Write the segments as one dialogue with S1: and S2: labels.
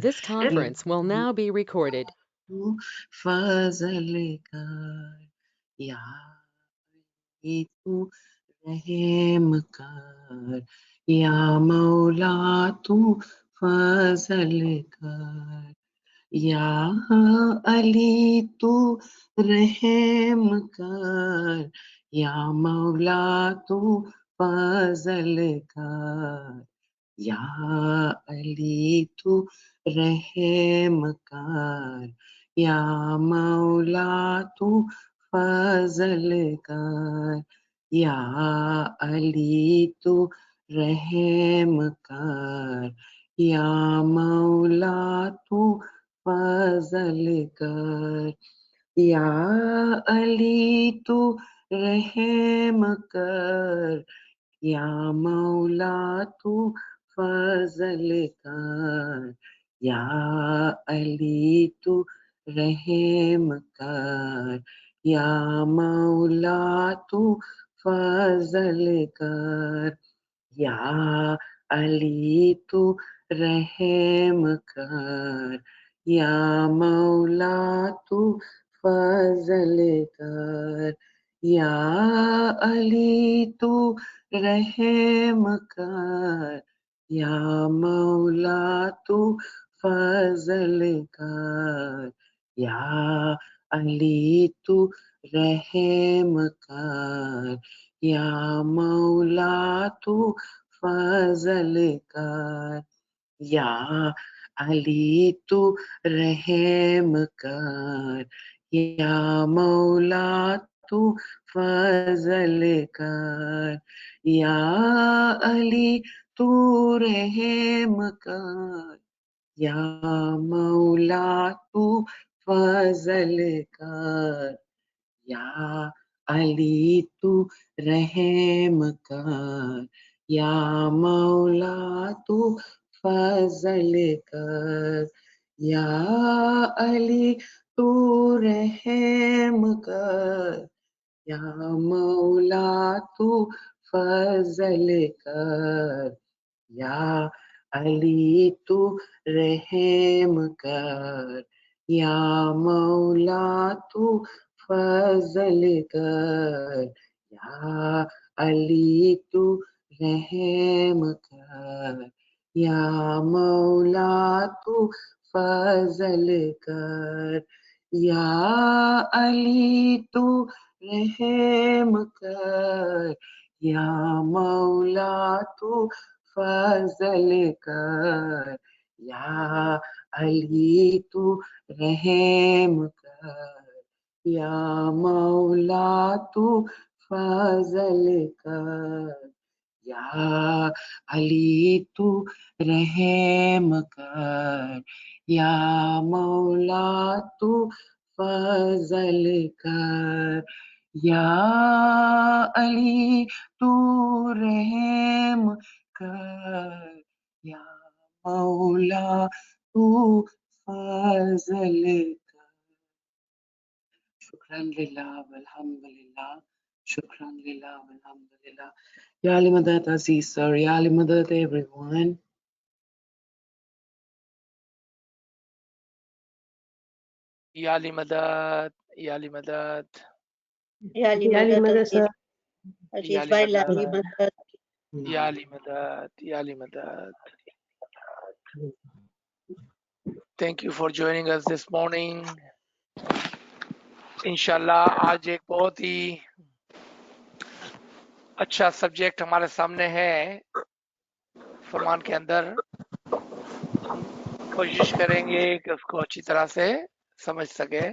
S1: This conference will now be recorded.
S2: तू फजल कर या अली तू रहम कर या मौला तू फजल कर या अली तू रहम कर या मौला तू फजल कर या अली तू रहम कर या मौला तू फजल कर या अली तू रहम कर या मौला तू फजल कर या अली तू रहम कर या मौला तू फजल कर या अली तू रहम कर या मौला तू फजल कर या अली तू रहम कर या मौला तू फजल कर या अली तू रहम कर या मौला तू फजल कर या अली तू रहम कर या मौला तू फजल कर या अली तू रहम कर या मौला तू फजल कर या अली तू रहम कर या मौला तू फजल कर या अली तू रहम कर या मौला तू फजल कर या अली तू रहम कर या मौला तू फजल कर या अली तू रहम कर या मौला तू फजल कर या अली तू रहम कर या मौला तू फजल कर या अली तू रहम कर या मौला तू फजल कर या अली तू रहम कर या मौला तू फजल कर या अली तू रहम कर या मौला तू फजल कर या अली तू रहम कर या मौला तू फजल कर शुक्रान लिल्लाह वल्हम्दुलिल्लाह शुक्रान लिल्लाह वल्हम्दुलिल्लाह Ya Ali Madad Aziz sir, Ya Ali Madad everyone.
S3: Ya Ali Madad, Ya Ali Madad.
S4: Ya Ali Madad sir.
S3: Ya Ali Madad, Ya Ali Madad, Ya Ali Madad. Thank you for joining us this morning. इंशाल्लाह आज एक बहुत ही अच्छा subject हमारे सामने है फरमान के अंदर। हम कोशिश करेंगे कि उसको अच्छी तरह से समझ सके।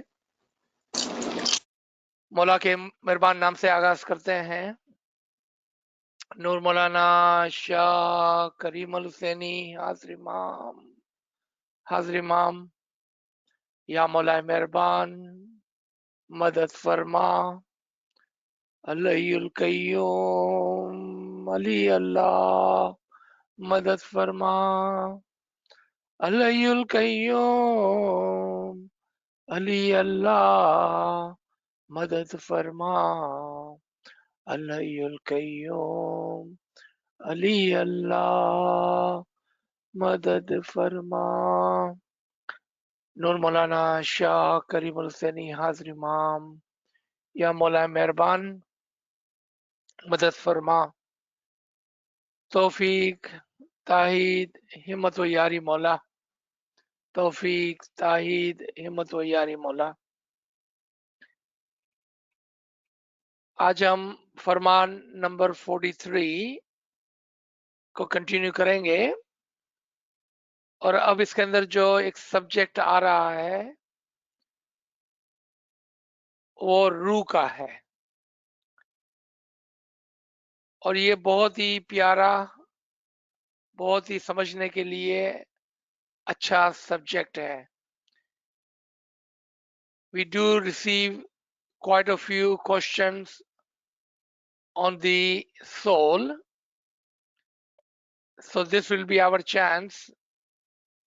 S3: मौला के मेहरबान नाम से आगाज करते हैं। नूर मौलाना शाह करीम अल हुसैनी हाजिर इमाम या मौला मेहरबान मदद फरमा अल्लाहुल कय्यूम अली अल्लाह मदद फरमा अल्लाहुल कय्यूम अली अल्लाह मदद फरमा अल्लाहुल कय्यूम अली अल्लाह मदद फरमा। नूर मौलाना शाह करीमुल हुसैनी हाजिर इमाम, या मौला मेहरबान मदद फरमा। तौफीक ताहिद हिम्मत व यारी मौला, तौफीक ताहिद हिम्मत व यारी मौला। आज हम फरमान नंबर 43 को कंटिन्यू करेंगे, और अब इसके अंदर जो एक सब्जेक्ट आ रहा है वो रूह का है, और ये बहुत ही प्यारा, बहुत ही समझने के लिए अच्छा सब्जेक्ट है। We do receive quite a few questions on the soul, so this will be our chance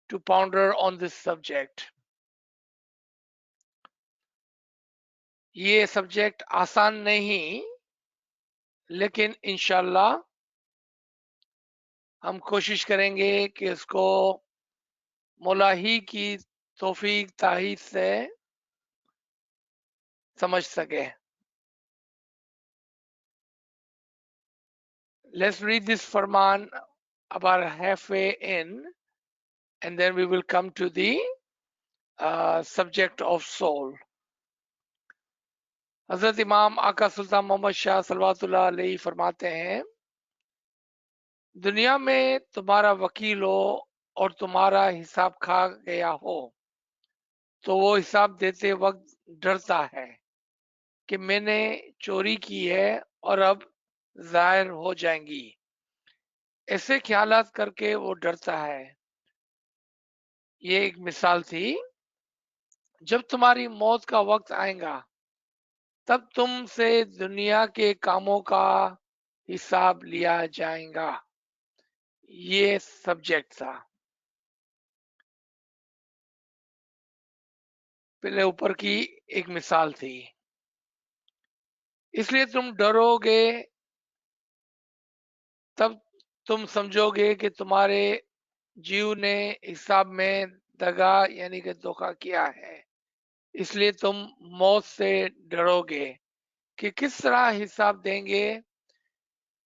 S3: to ponder on this subject. ये सब्जेक्ट आसान नहीं, लेकिन इंशाल्लाह हम कोशिश करेंगे कि इसको मौला ही की तौफीक ताहीद से समझ सके। Let's read this Farman about halfway in, and then we will come to the subject of soul. हजरत इमाम आका सुल्तान मोहम्मद शाह सल्लल्लाहु अलैहि फरमाते हैं, दुनिया में तुम्हारा वकील हो और तुम्हारा हिसाब खा गया हो तो वो हिसाब देते वक्त डरता है कि मैंने चोरी की है और अब जाहिर हो जाएंगी। ऐसे ख्यालात करके वो डरता है। ये एक मिसाल थी। जब तुम्हारी मौत का वक्त आएगा तब तुमसे दुनिया के कामों का हिसाब लिया जाएगा। ये सब्जेक्ट था। पहले ऊपर की एक मिसाल थी। इसलिए तुम डरोगे, तब तुम समझोगे कि तुम्हारे जीव ने हिसाब में दगा यानी कि धोखा किया है। इसलिए तुम मौत से डरोगे कि किस तरह हिसाब देंगे।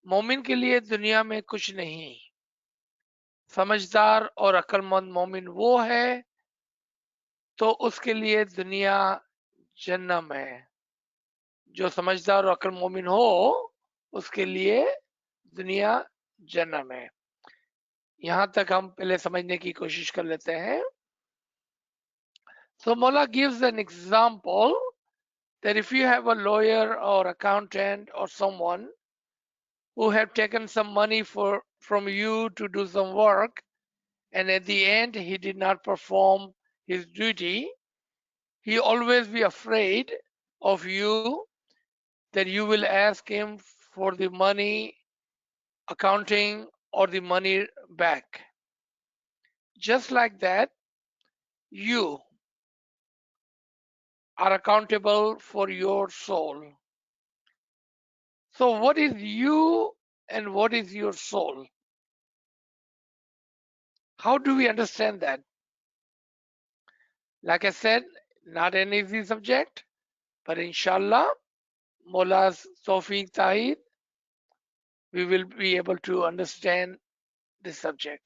S3: मोमिन के लिए दुनिया में कुछ नहीं। समझदार और अक्लमंद मोमिन वो है तो उसके लिए दुनिया जन्नम है। जो समझदार और अक्ल मोमिन हो उसके लिए दुनिया जन्नम है। यहां तक हम पहले समझने की कोशिश कर लेते हैं। So Mola gives an example that if you have a lawyer or accountant or someone who have taken some money from you to do some work, and at the end he did not perform his duty, he always be afraid of you that you will ask him for the money, accounting, or the money back. Just like that, you are accountable for your soul. So, what is you and what is your soul? How do we understand that? Like I said, not an easy subject, but inshallah, Mola's Tawfiq Tahid, we will be able to understand this subject.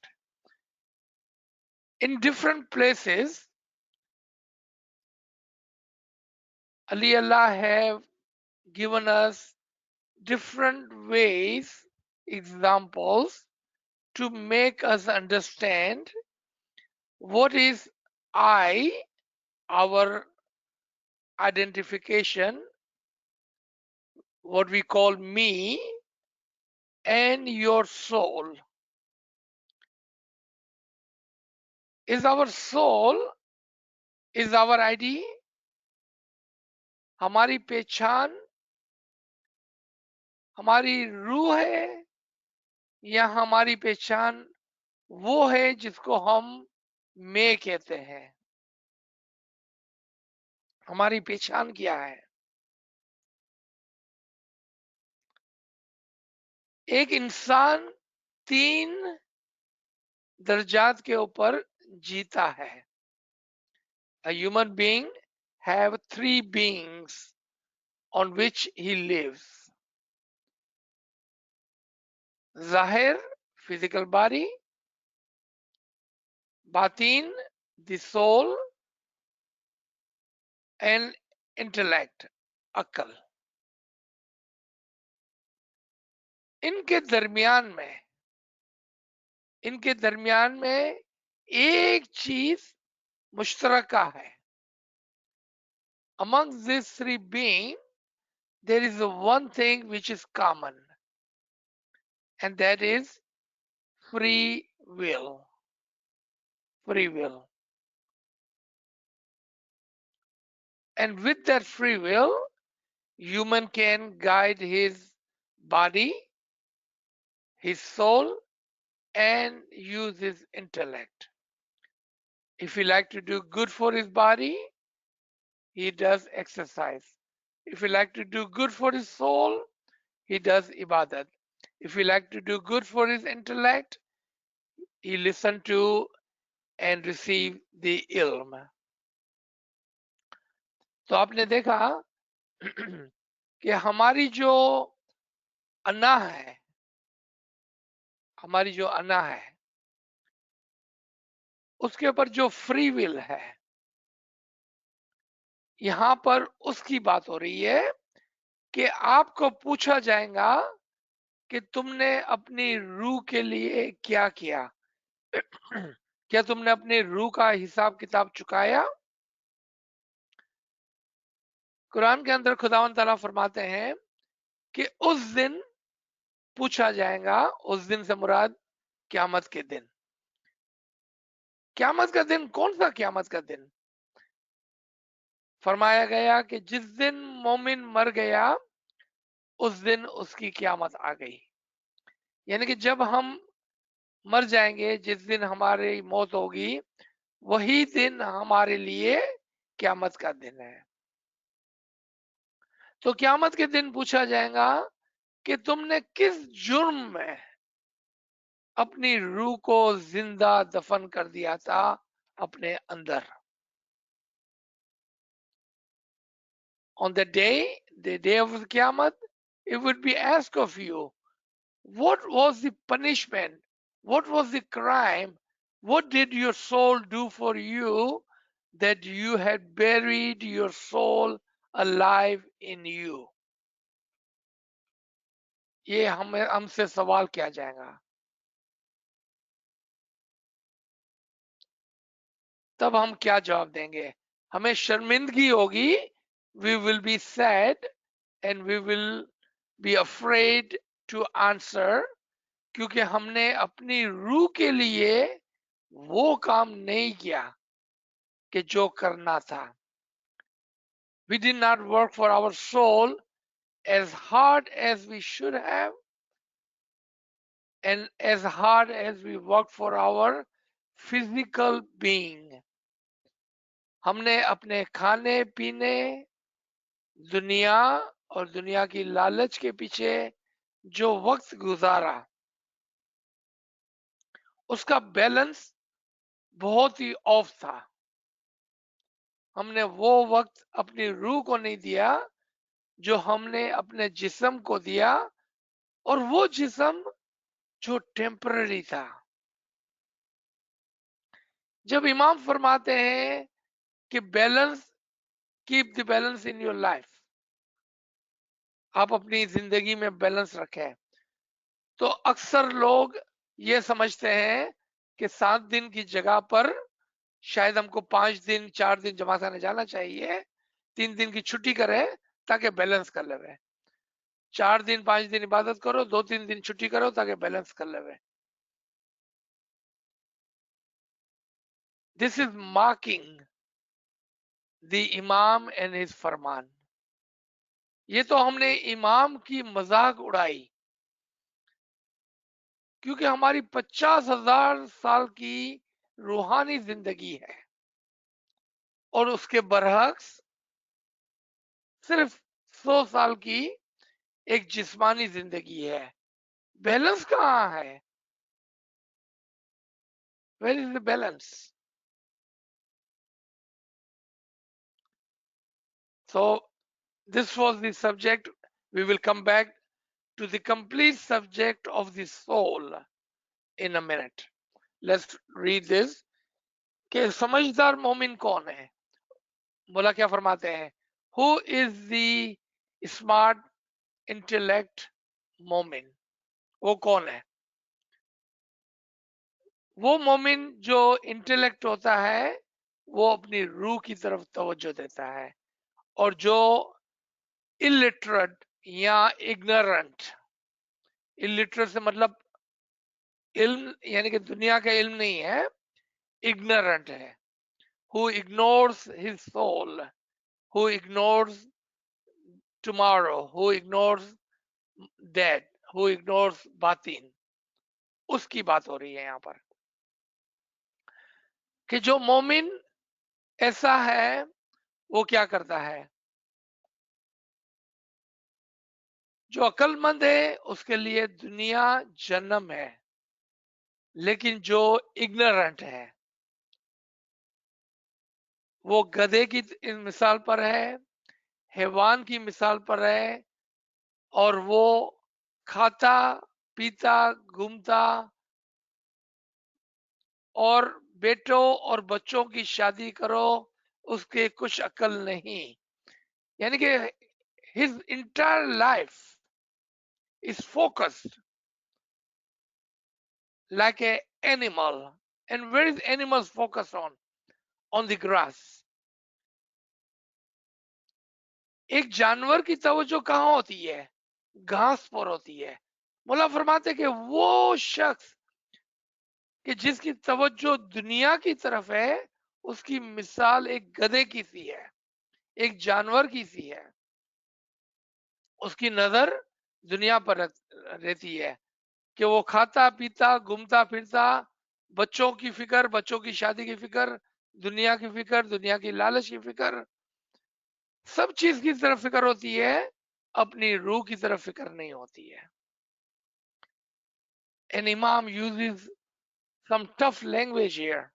S3: In different places, Ali Allah have given us different ways, examples to make us understand what is I, our identification, what we call me, and your soul. Is our soul, is our ID, हमारी पहचान, हमारी रूह है, या हमारी पहचान वो है जिसको हम मैं कहते हैं? हमारी पहचान क्या है? एक इंसान 3 दर्जात के ऊपर जीता है। A human being have three beings on which he lives. Zahir, physical body, Batin, the soul, and intellect, अक्ल। इनके दरमियान में एक चीज मुश्तरका है। Among these three beings, there is one thing which is common, and that is free will. Free will. And with that free will, human can guide his body, his soul, and use his intellect. If he like to do good for his body, he does exercise. If he like to do good for his soul, he does ibadat. If he like to do good for his intellect, he listen to and receive the ilm. तो आपने देखा कि हमारी जो अना है, उसके ऊपर जो फ्री विल है, यहां पर उसकी बात हो रही है कि आपको पूछा जाएगा कि तुमने अपनी रूह के लिए क्या किया। क्या तुमने अपनी रूह का हिसाब किताब चुकाया? कुरान के अंदर खुदावंद ताला फरमाते हैं कि उस दिन पूछा जाएगा। उस दिन से मुराद क़यामत के दिन। क़यामत का दिन कौन सा क़यामत का दिन? फरमाया गया कि जिस दिन मोमिन मर गया उस दिन उसकी क़यामत आ गई। यानी कि जब हम मर जाएंगे, जिस दिन हमारी मौत होगी, वही दिन हमारे लिए क़यामत का दिन है। तो क़यामत के दिन पूछा जाएगा कि तुमने किस जुर्म में अपनी रूह को जिंदा दफन कर दिया था अपने अंदर। On the day of Qiyamah, it would be asked of you, what was the punishment? What was the crime? What did your soul do for you that you had buried your soul alive in you? ये हमसे सवाल किया जाएगा। तब हम क्या जवाब देंगे? हमें शर्मिंदगी होगी। We will be sad and we will be afraid to answer, क्योंकि हमने अपनी रूह के लिए वो काम नहीं किया कि जो करना था। We did not work for our soul as hard as we should have and as hard as we worked for our physical being. हमने अपने खाने पीने, दुनिया और दुनिया की लालच के पीछे जो वक्त गुजारा, उसका बैलेंस बहुत ही ऑफ था। हमने वो वक्त अपनी रूह को नहीं दिया जो हमने अपने जिस्म को दिया, और वो जिस्म जो टेम्पररी था। जब इमाम फरमाते हैं कि balance, keep the balance in your life, आप अपनी जिंदगी में बैलेंस रखें, तो अक्सर लोग ये समझते हैं कि 7 दिन की जगह पर शायद हमको 5 दिन 4 दिन जमा खाने जाना चाहिए, 3 दिन की छुट्टी करें ताकि बैलेंस कर ले। 4 दिन 5 दिन इबादत करो, 2-3 दिन छुट्टी करो ताकि बैलेंस कर ले। दिस इज मार्किंग द इमाम एंड हिज फरमान। ये तो हमने इमाम की मजाक उड़ाई, क्योंकि हमारी 50,000 साल की रूहानी जिंदगी है और उसके बरअक्स सिर्फ 100 साल की एक जिस्मानी जिंदगी है। बैलेंस कहाँ है? Where is the balance? So this was the subject. We will come back to the complete subject of the soul in a minute. Let's read this. कि समझदार मोमिन कौन है? बोला क्या फरमाते हैं? Who is the smart intellect मोमिन? वो कौन है? वो मोमिन जो इंटेलेक्ट होता है वो अपनी रूह की तरफ तवज्जो देता है, और जो इलिटरेट या इग्नोरेंट, इलिटरेट से मतलब इल्म यानी कि दुनिया का इल्म नहीं है, इग्नोरेंट है, who ignores his soul, who ignores tomorrow, who ignores dead, who ignores बातिन, उसकी बात हो रही है यहाँ पर कि जो मोमिन ऐसा है वो क्या करता है? जो अक्लमंद है उसके लिए दुनिया जन्नम है, लेकिन जो इग्नोरेंट है वो गधे की मिसाल पर है, हैवान की मिसाल पर है, और वो खाता पीता घूमता और बेटों और बच्चों की शादी करो, उसके कुछ अकल नहीं, यानी कि his entire life is focused like a animal. And where is animals focused on the grass. एक जानवर की तवज्जो कहाँ होती है? घास पर होती है। मौला फरमाते कि वो शख्स कि जिसकी तवज्जो दुनिया की तरफ है उसकी मिसाल एक गधे की सी है, एक जानवर की सी है। उसकी नजर दुनिया पर रहती है कि वो खाता पीता घूमता फिरता, बच्चों की फिक्र, बच्चों की शादी की फिक्र, दुनिया की फिक्र, दुनिया की लालच की फिक्र, सब चीज की तरफ फिक्र होती है, अपनी रूह की तरफ फिक्र नहीं होती है। An Imam uses some tough language here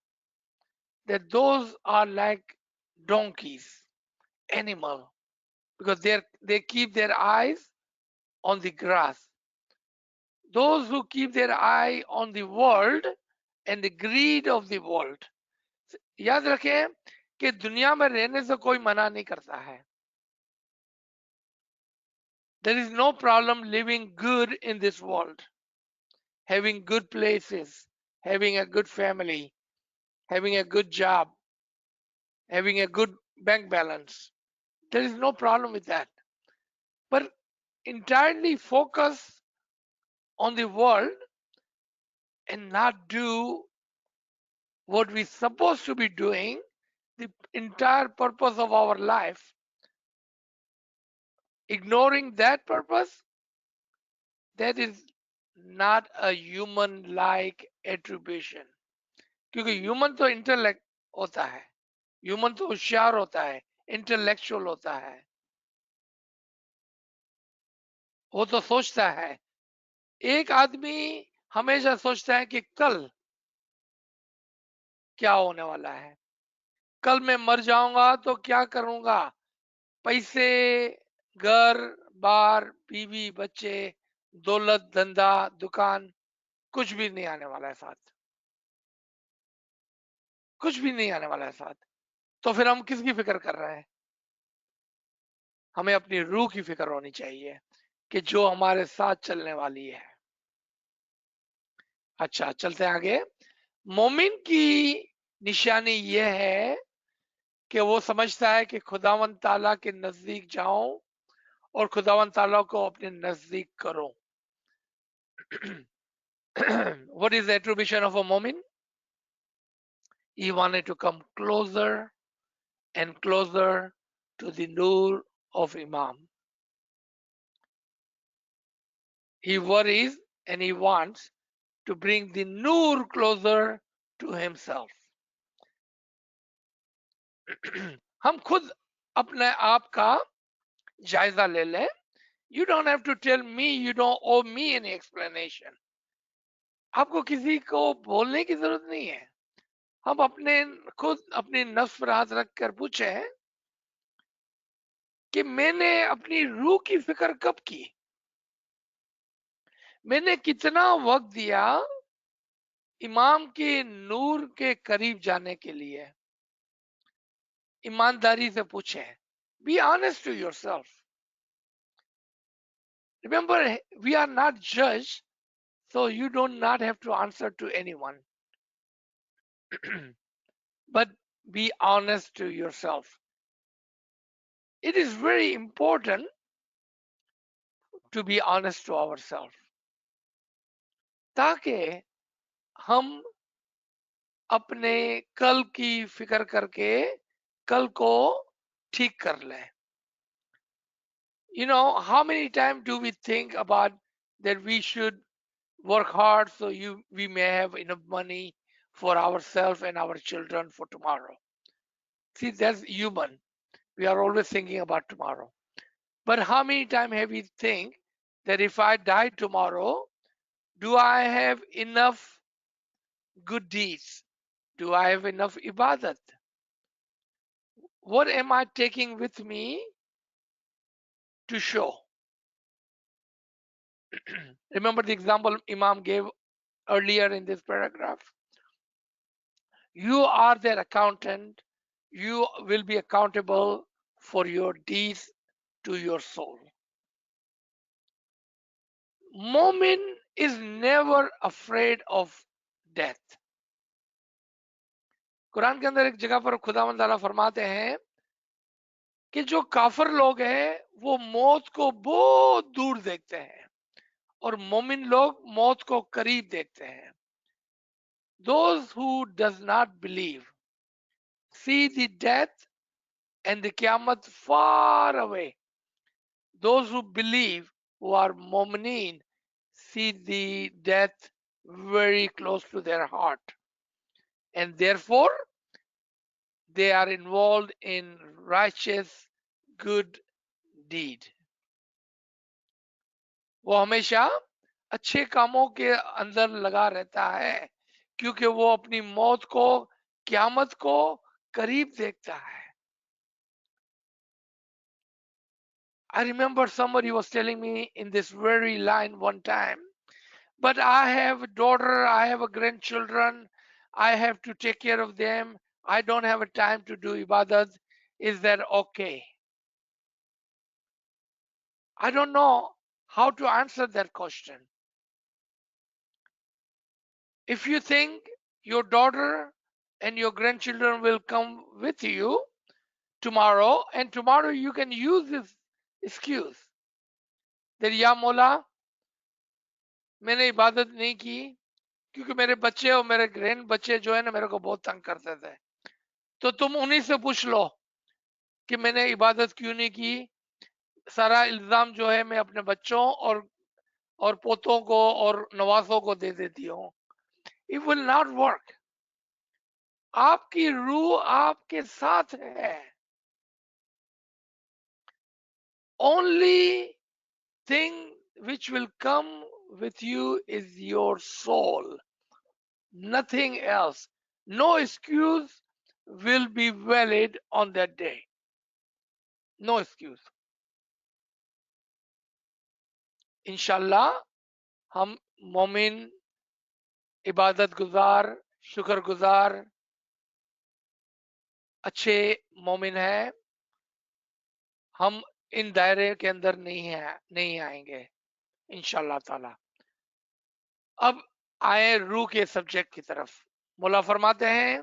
S3: that those are like donkeys, animal, because they keep their eyes on the grass. Those who keep their eye on the world and the greed of the world. याद रखें कि दुनिया में रहने से कोई मना नहीं करता है। There is no problem living good in this world, having good places, having a good family, having a good job, having a good bank balance. There is no problem with that. But entirely focus on the world and not do what we're supposed to be doing, the entire purpose of our life, ignoring that purpose, that is not a human like attribution. क्योंकि human तो intellect होता है, human तो होशियार होता है, intellectual होता है, वो तो सोचता है। एक आदमी हमेशा सोचता है कि कल क्या होने वाला है, कल मैं मर जाऊंगा तो क्या करूंगा, पैसे, घर बार, बीवी बच्चे, दौलत धंधा दुकान, कुछ भी नहीं आने वाला है साथ, कुछ भी नहीं आने वाला है साथ। तो फिर हम किसकी फिक्र कर रहे हैं? हमें अपनी रूह की फिक्र होनी चाहिए कि जो हमारे साथ चलने वाली है। अच्छा, चलते हैं आगे। मोमिन की निशानी यह है कि वो समझता है कि खुदावन ताला के नजदीक जाऊं और खुदावन ताला को अपने नजदीक करो। What is the attribution of a momin? He wanted to come closer and closer to the nur of Imam. He worries and he wants to bring the nur closer to himself. हम खुद अपने आप का जायजा ले लें। You don't have to tell me, you don't owe me any explanation. आपको किसी को बोलने की जरूरत नहीं है। हम अपने खुद अपनी नफ्स पर हाथ रख कर पूछे कि मैंने अपनी रूह की फिक्र कब की, मैंने कितना वक्त दिया इमाम के नूर के करीब जाने के लिए। ईमानदारी से पूछे, be honest to yourself. Remember, we are not जज, so you do not have to answer to anyone. But be honest to yourself. It is very important to be honest to ourselves, ताकि हम अपने कल की फिक्र करके कल को ठीक कर लें। You know, how many times do we think about that we should work hard so we may have enough money for ourselves and our children for tomorrow? See, that's human. We are always thinking about tomorrow. But how many times have we think that if I die tomorrow, do I have enough good deeds? Do I have enough ibadat? What am I taking with me to show? Remember the example Imam gave earlier in this paragraph? You are their accountant. You will be accountable for your deeds to your soul. Mu'min is never afraid of death. Quran के अंदर एक जगह पर खुदावंद ताला फरमाते हैं कि जो काफिर लोग हैं वो मौत को बहुत दूर देखते हैं और मोमिन लोग मौत को करीब देखते हैं। Those who does not believe see the death and the Qiyamah far away. Those who believe, who are mu'mineen, see the death very close to their heart, and therefore they are involved in righteous good deed. वो हमेशा अच्छे कामों के अंदर लगा रहता है क्योंकि वो अपनी मौत को, क़यामत को करीब देखता है। I remember somebody was telling me in this very line one time, but I have a daughter, I have a grandchildren, I have to take care of them, I don't have a time to do ibadat. Is that okay? I don't know how to answer that question. If you think your daughter and your grandchildren will come with you tomorrow, and tomorrow you can use this excuse that या मौला मैंने इबादत नहीं की क्योंकि मेरे बच्चे और मेरे ग्रैंड बच्चे जो है ना मेरे को बहुत तंग करते थे, तो तुम उन्हीं से पूछ लो कि मैंने इबादत क्यों नहीं की। सारा इल्जाम जो है मैं अपने बच्चों और पोतों को और नवासों को दे देती हूँ। It will not work. आपकी रूह आपके साथ है। Only thing which will come with you is your soul, nothing else. No excuse will be valid on that day. No excuse. इंशाल्लाह हम मोमिन, इबादत गुजार, शुक्र गुजार, अच्छे मोमिन हैं। हम इन दायरे के अंदर नहीं आएंगे इंशाल्लाह ताला। अब आए रूह के सब्जेक्ट की तरफ। मौला फरमाते हैं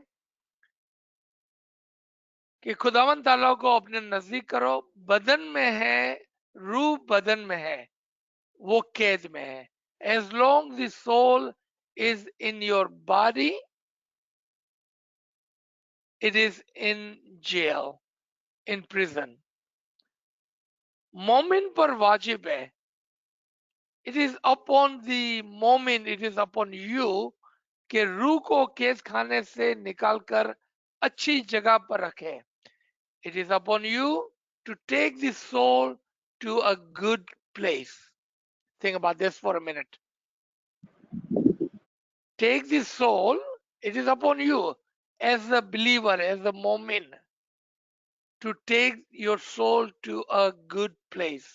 S3: कि खुदावन ताला को अपने नजदीक करो। बदन में है, रूह बदन में है, वो कैद में है। As long the soul is in your body, it is in jail, in prison. मोमिन पर वाजिब है, it is upon the मोमिन, it is upon you कि रूह को कैद खाने से निकालकर अच्छी जगह पर रखे। It is upon you to take the soul to a good place. Think about this for a minute. Take the soul, it is upon you, as a believer, as a momin, to take your soul to a good place.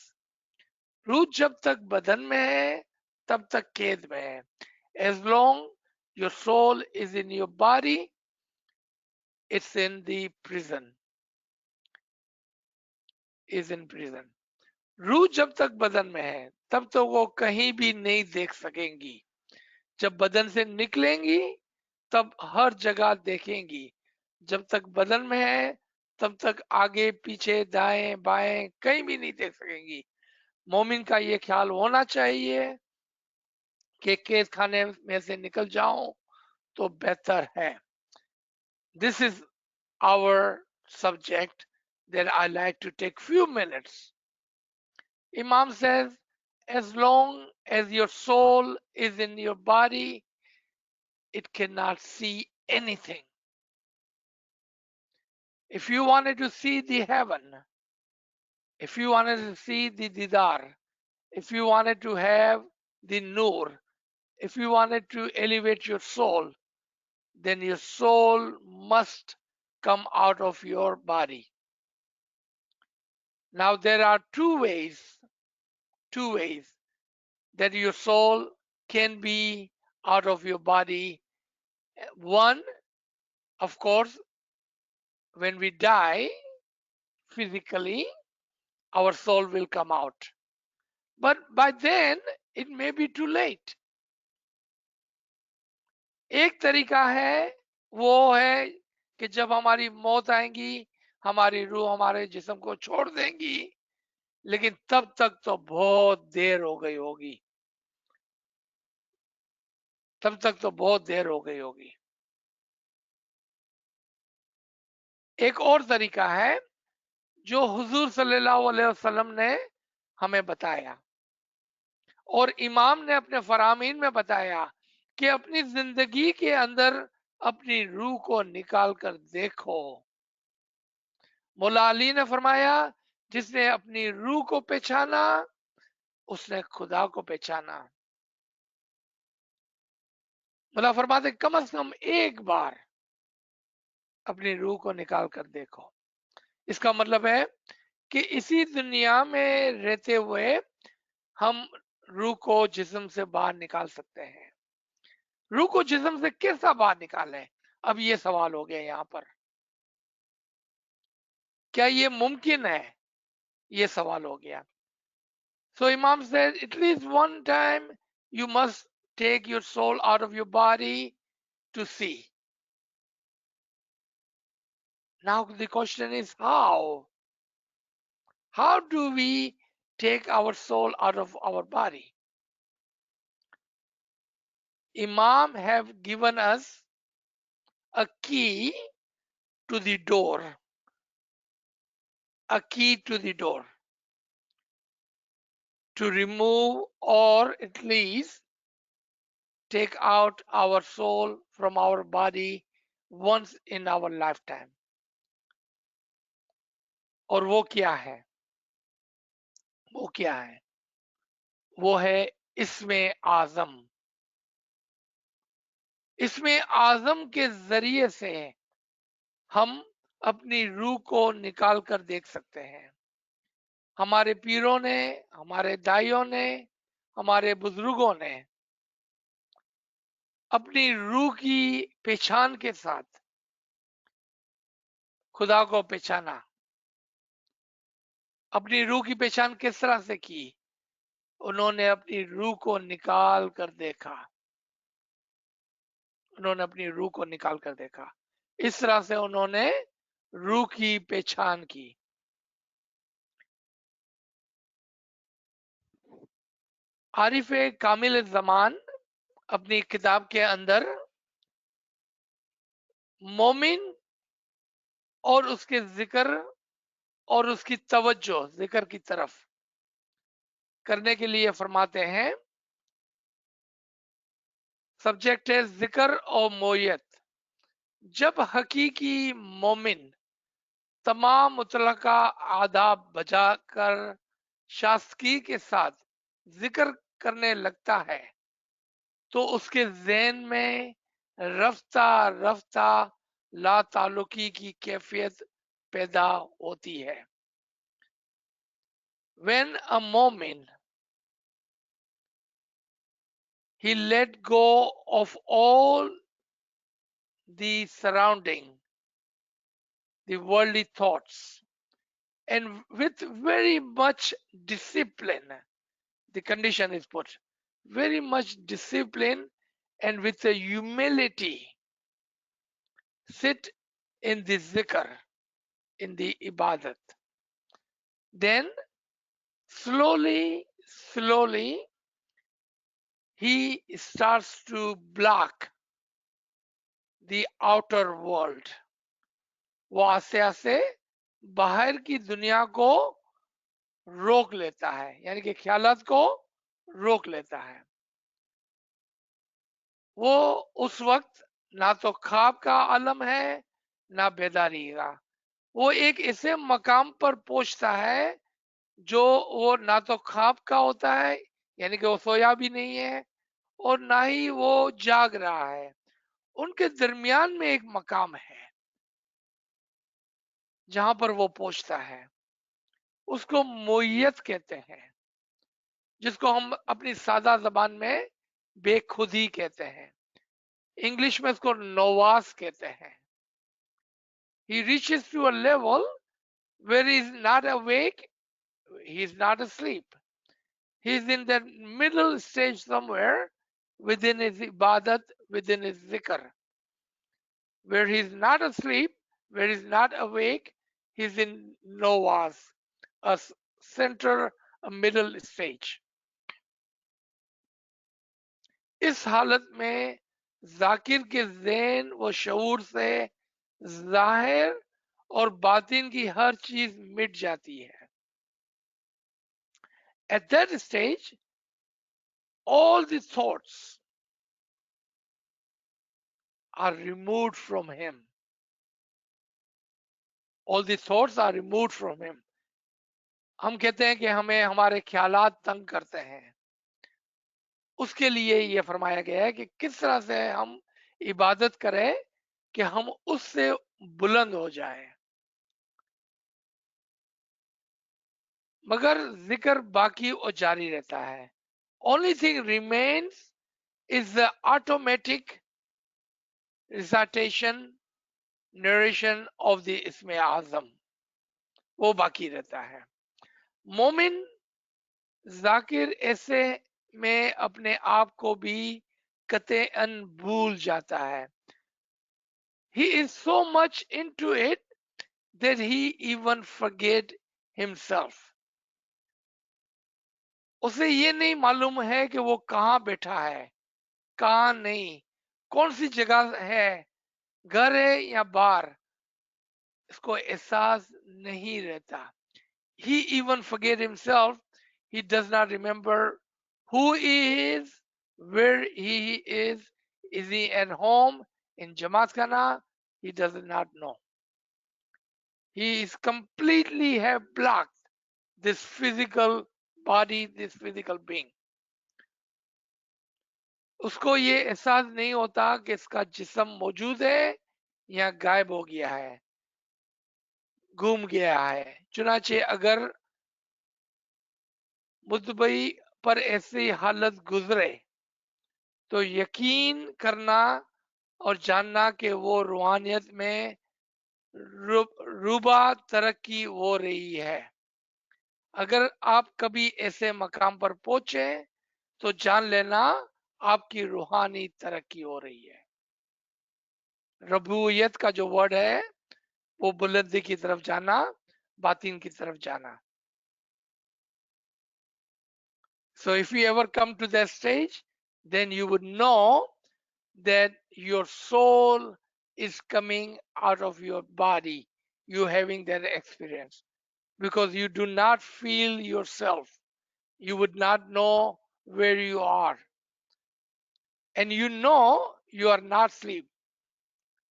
S3: रूह जब तक बदन में है तब तक कैद में है. As long your soul is in your body, it's in the prison. Is in prison. रूह जब तक बदन में है तब तो वो कहीं भी नहीं देख सकेंगी. जब बदन से निकलेंगी तब हर जगह देखेंगी. जब तक बदन में है तब तक आगे पीछे दाएं बाएं कहीं भी नहीं देख सकेंगी. मोमिन का ये ख्याल होना चाहिए कि कैद खाने में से निकल जाऊं तो बेहतर है. This is our subject that I like to take few minutes. Imam says, as long as your soul is in your body, it cannot see anything. If you wanted to see the heaven, if you wanted to see the didar, if you wanted to have the nur, if you wanted to elevate your soul, then your soul must come out of your body. Now there are two ways that your soul can be out of your body. One, of course, when we die physically, our soul will come out. But by then, it may be too late. एक तरीका है वो है कि जब हमारी मौत आएगी हमारी रूह हमारे जिस्म को छोड़ देंगी, लेकिन तब तक तो बहुत देर हो गई होगी. तब तक तो बहुत देर हो गई होगी. एक और तरीका है जो हुजूर सल्लल्लाहु अलैहि वसल्लम ने हमें बताया और इमाम ने अपने फरामीन में बताया कि अपनी जिंदगी के अंदर अपनी रूह को निकाल कर देखो. मौला अली ने फरमाया, जिसने अपनी रूह को पहचाना उसने खुदा को पहचाना. मौला फरमाते कम से कम एक बार अपनी रूह को निकाल कर देखो. इसका मतलब है कि इसी दुनिया में रहते हुए हम रूह को जिस्म से बाहर निकाल सकते हैं. रूह को जिस्म से कैसा बाहर निकालें, अब ये सवाल हो गया यहाँ पर. क्या ये मुमकिन है, ये सवाल हो गया. So Imam said at least one time you must take your soul out of your body to see. Now the question is how? How do we take our soul out of our body? Imam have given us a key to the door. A key to the door to remove or at least take out our soul from our body once in our lifetime. और वो क्या है? वो क्या है? वो है इसमें आजम. इसमें आजम के जरिए से हम अपनी रूह को निकाल कर देख सकते हैं. हमारे पीरों ने, हमारे दाइयों ने, हमारे बुजुर्गों ने अपनी रूह की पहचान के साथ खुदा को पहचाना. अपनी रूह की पहचान किस तरह से की? उन्होंने अपनी रूह को निकाल कर देखा. उन्होंने अपनी रूह को निकाल कर देखा. इस तरह से उन्होंने रूह की पहचान की. आरिफ कामिल जमान अपनी किताब के अंदर मोमिन और उसके जिक्र और उसकी तवज्जो जिक्र की तरफ करने के लिए फरमाते हैं. सब्जेक्ट है जिक्र और मोयत. जब हकीकी मोमिन तमाम मुतलका आदाब बजा कर शासकी के साथ जिक्र करने लगता है तो उसके ज़हन में रफ्ता रफ्ता ला ताल्लुकी की कैफियत पैदा होती है। When a moment he let go of all the surrounding, the worldly thoughts, and with very much discipline, the condition is put, very much discipline and with a humility, sit in the zikr, in the ibadat. Then slowly, he starts to block the outer world. वो आस्ते आस्ते बाहर की दुनिया को रोक लेता है, यानी कि ख्यालात को रोक लेता है। वो उस वक्त ना तो ख्वाब का आलम है ना बेदारी का। वो एक ऐसे मकाम पर पहुंचता है जो वो ना तो ख्वाब का होता है, यानी कि वो सोया भी नहीं है और ना ही वो जाग रहा है। उनके दरमियान में एक मकाम है जहां पर वो पहुंचता है, उसको मोयत कहते हैं, जिसको हम अपनी सादा जबान में बेखुदी कहते हैं। इंग्लिश में इसको नोवास कहते हैं। He reaches to a level where he is not awake, he is not asleep. He is in that middle stage somewhere within his ibadat, within his zikr, where he is not asleep, where he is not awake, he is in Nowas, a center, a middle stage. इस हालत में जाकिर के ज़हन व शऊर से जाहिर और बातिन की हर चीज मिट जाती है। At that stage, all the thoughts are removed from him. All the thoughts are removed from him. हम कहते हैं कि हमें हमारे ख्यालात तंग करते हैं, उसके लिए ये फरमाया गया है कि किस तरह से हम इबादत करें कि हम उससे बुलंद हो जाएं। मगर जिक्र बाकी और जारी रहता है। Only thing remains is the automatic recitation, narration of the इसमें आजम, वो बाकी रहता है। मोमिन जाकिर ऐसे में अपने आप को भी कतईन भूल जाता है। He is so much into it that he even forget himself. उसे ये नहीं मालूम है कि वो कहाँ बैठा है, कहाँ नहीं, कौन सी जगह है, घर है या बाहर, इसको एहसास नहीं रहता। He even forget himself. He does not remember who he is, where he is. Is he at home in Jamaat Khana? He does not know. He is completely have blocked this physical body, this physical being. उसको ये एहसास नहीं होता कि इसका जिस्म मौजूद है या गायब हो गया है, घूम गया है। चुनाचे अगर मुद्दई पर ऐसी हालत गुजरे तो यकीन करना और जानना कि वो रूहानियत में रूबा तरक्की हो रही है। अगर आप कभी ऐसे मकाम पर पहुंचे तो जान लेना आपकी रूहानी तरक्की हो रही है। रबूयत का जो वर्ड है वो बुलंदी की तरफ जाना, बातिन की तरफ जाना। So if you ever come to that stage, then you would know that your soul is coming out of your body. You having that experience because you do not feel yourself. You would not know where you are. And you know you are not asleep.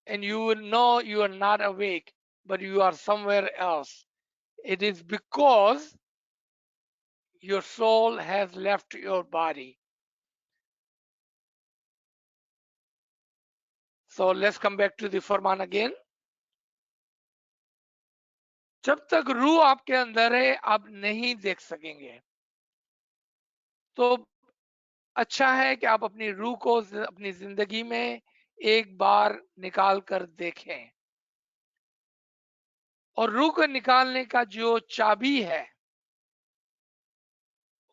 S3: And you will know you are not awake, but you are somewhere else. It is because your soul has left your body. So let's come back to the Farman again. जब तक रूह आपके अंदर है आप नहीं देख सकेंगे. तो अच्छा है कि आप अपनी रूह को अपनी जिंदगी में एक बार निकाल कर देखें. और रूह को निकालने का जो चाबी है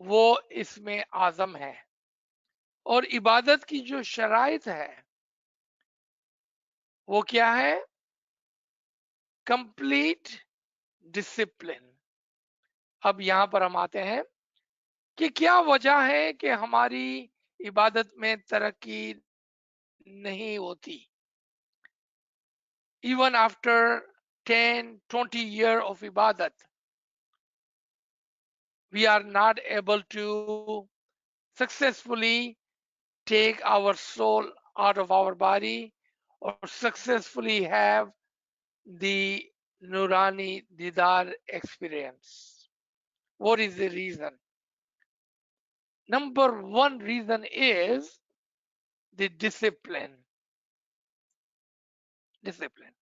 S3: वो इसमें आजम है. और इबादत की जो शराइत है वो क्या है? Complete discipline. अब यहां पर हम आते हैं कि क्या वजह है कि हमारी इबादत में तरक्की नहीं होती. Even after 10-20 years of ibadat, we are not able to successfully take our soul out of our body or successfully have the Nurani Didar experience. What is the reason? Number one reason is the discipline. Discipline.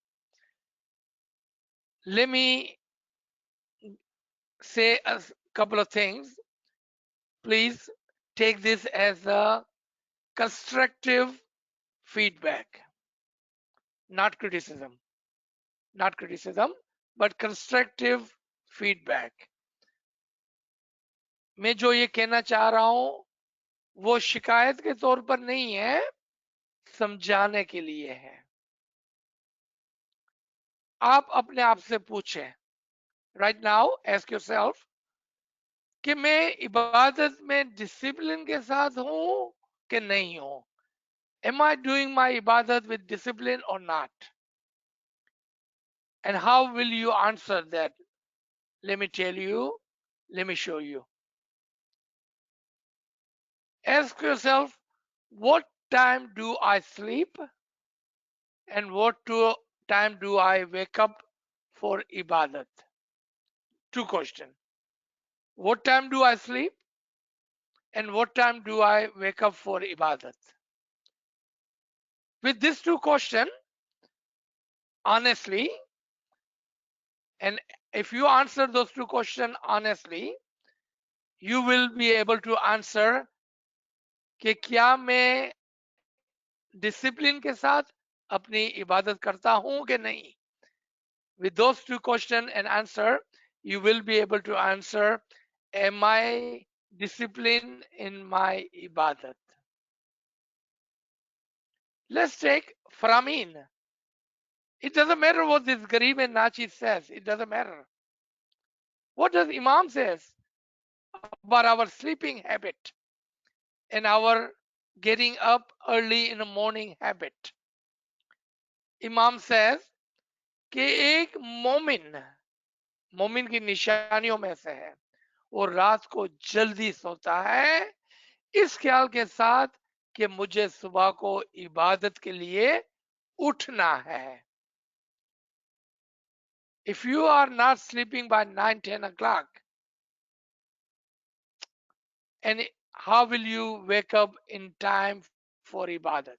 S3: Let me say a couple of things. Please take this as a constructive feedback, not criticism. Not criticism, but constructive feedback. मैं जो ये कहना चाह रहा हूं वो शिकायत के तौर पर नहीं है, समझाने के लिए है. आप अपने आप से पूछें राइट नाउ, आस्क योरसेल्फ कि मैं इबादत में डिसिप्लिन के साथ हूं कि नहीं हूं. Am I doing my ibadat with discipline or not? And how will you answer that? Let me tell you, let me show you. Ask yourself, what time do I sleep? And what time do I wake up for ibadat? Two questions. What time do I sleep? And what time do I wake up for ibadat? With these two questions, honestly, and if you answer those two questions honestly, you will be able to answer कि क्या मैं discipline के साथ अपनी इबादत करता हूं कि नहीं. With those two questions and answer, you will be able to answer, am I disciplined in my ibadat? Let's take Farman. It doesn't matter what this Garib and Nachi says. It doesn't matter. What does Imam says about our sleeping habit and our getting up early in the morning habit? Imam says कि एक मोमिन की निशानियों में से है वो रात को जल्दी सोता है इस ख्याल के साथ कि मुझे सुबह को इबादत के लिए उठना है. If you are not sleeping by 9-10 o'clock, and how will you wake up in time for ibadat?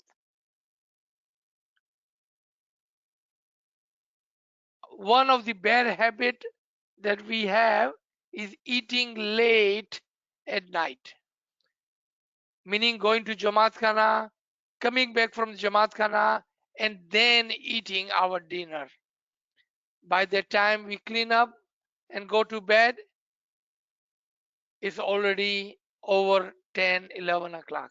S3: One of the bad habits that we have is eating late at night, meaning going to Jamaat Khana, coming back from Jamaat Khana, and then eating our dinner. By the time we clean up and go to bed, it's already over 10-11 o'clock.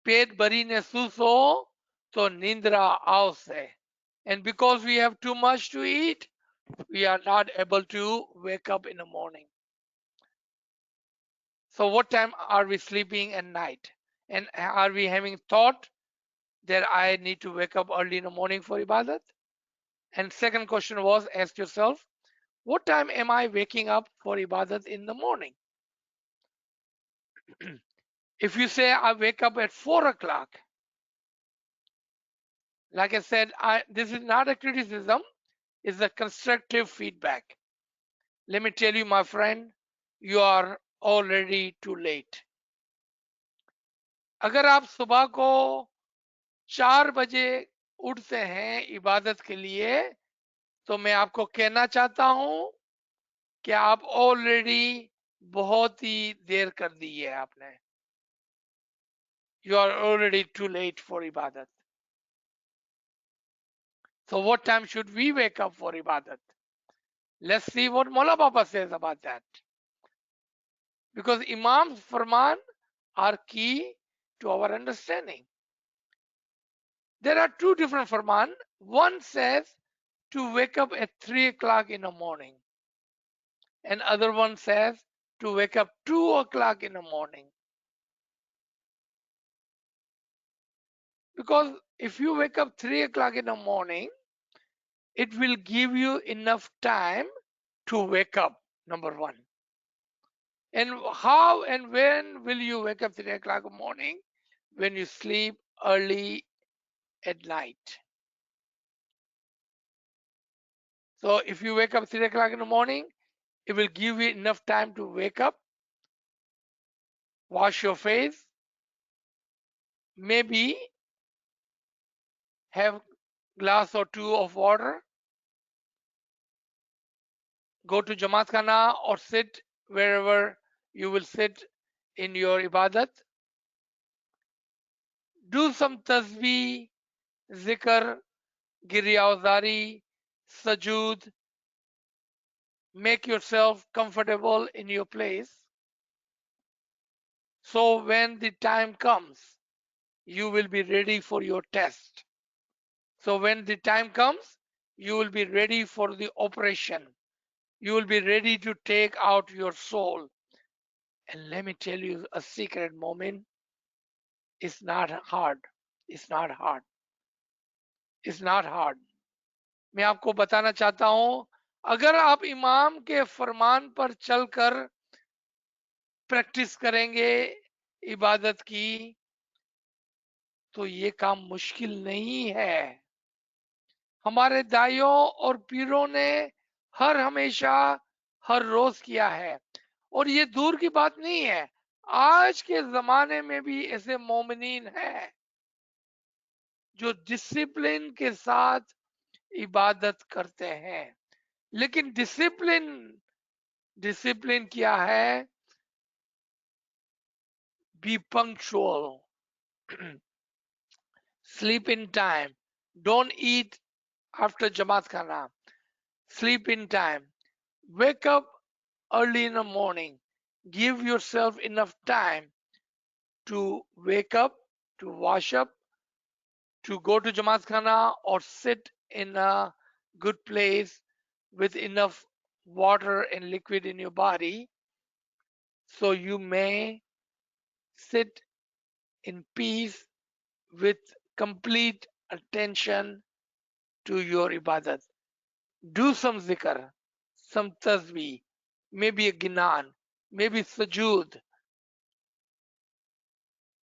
S3: पेट भरी ने सूसो तो निंद्रा आओ से. And because we have too much to eat, we are not able to wake up in the morning. So what time are we sleeping at night? And are we having thought that I need to wake up early in the morning for ibadat? And second question was, ask yourself, what time am I waking up for ibadat in the morning? If you say I wake up at 4 o'clock, like I said, this is not a criticism, it's a constructive feedback. Let me tell you, my friend, you are already too late. अगर आप सुबह को 4 बजे उठते हैं इबादत के लिए, तो मैं आपको कहना चाहता हूं कि आप ऑलरेडी बहुत ही देर कर दी है आपने. You are already too late for ibadat. So what time should we wake up for ibadat? Let's see what Mola Baba says about that. Because Imam's Farman are key to our understanding. There are two different Farman. One says to wake up at 3 o'clock in the morning. And other one says to wake up 2 o'clock in the morning. Because if you wake up 3 o'clock in the morning, it will give you enough time to wake up, number one. And how and when will you wake up 3 o'clock in the morning? When you sleep early at night. So if you wake up 3 o'clock in the morning, it will give you enough time to wake up, wash your face, maybe have glass or two of water, go to Jamaat Khana or sit wherever you will sit in your ibadat. Do some tasbih, zikr, giryawzari, sajud. Make yourself comfortable in your place. So when the time comes, you will be ready for your test. So when the time comes, you will be ready for the operation. You will be ready to take out your soul. And let me tell you a secret moment. It's not hard. It's not hard. It's not hard. मैं आपको बताना चाहता हूं, अगर आप इमाम के फरमान पर चलकर प्रैक्टिस करेंगे इबादत की, तो ये काम मुश्किल नहीं है. हमारे दाइयों और पीरों ने हर हमेशा हर रोज किया है. और ये दूर की बात नहीं है, आज के जमाने में भी ऐसे मोमिनीन हैं जो डिसिप्लिन के साथ इबादत करते हैं. लेकिन डिसिप्लिन डिसिप्लिन क्या है? B punctual, sleep in time, don't eat after Jamaat Khana, sleep in time, wake up early in the morning, give yourself enough time to wake up, to wash up, to go to Jamaat Khana or sit in a good place with enough water and liquid in your body, so you may sit in peace with complete attention to your ibadat. Do some zikr, some tasbih, maybe a ginan, maybe sujood,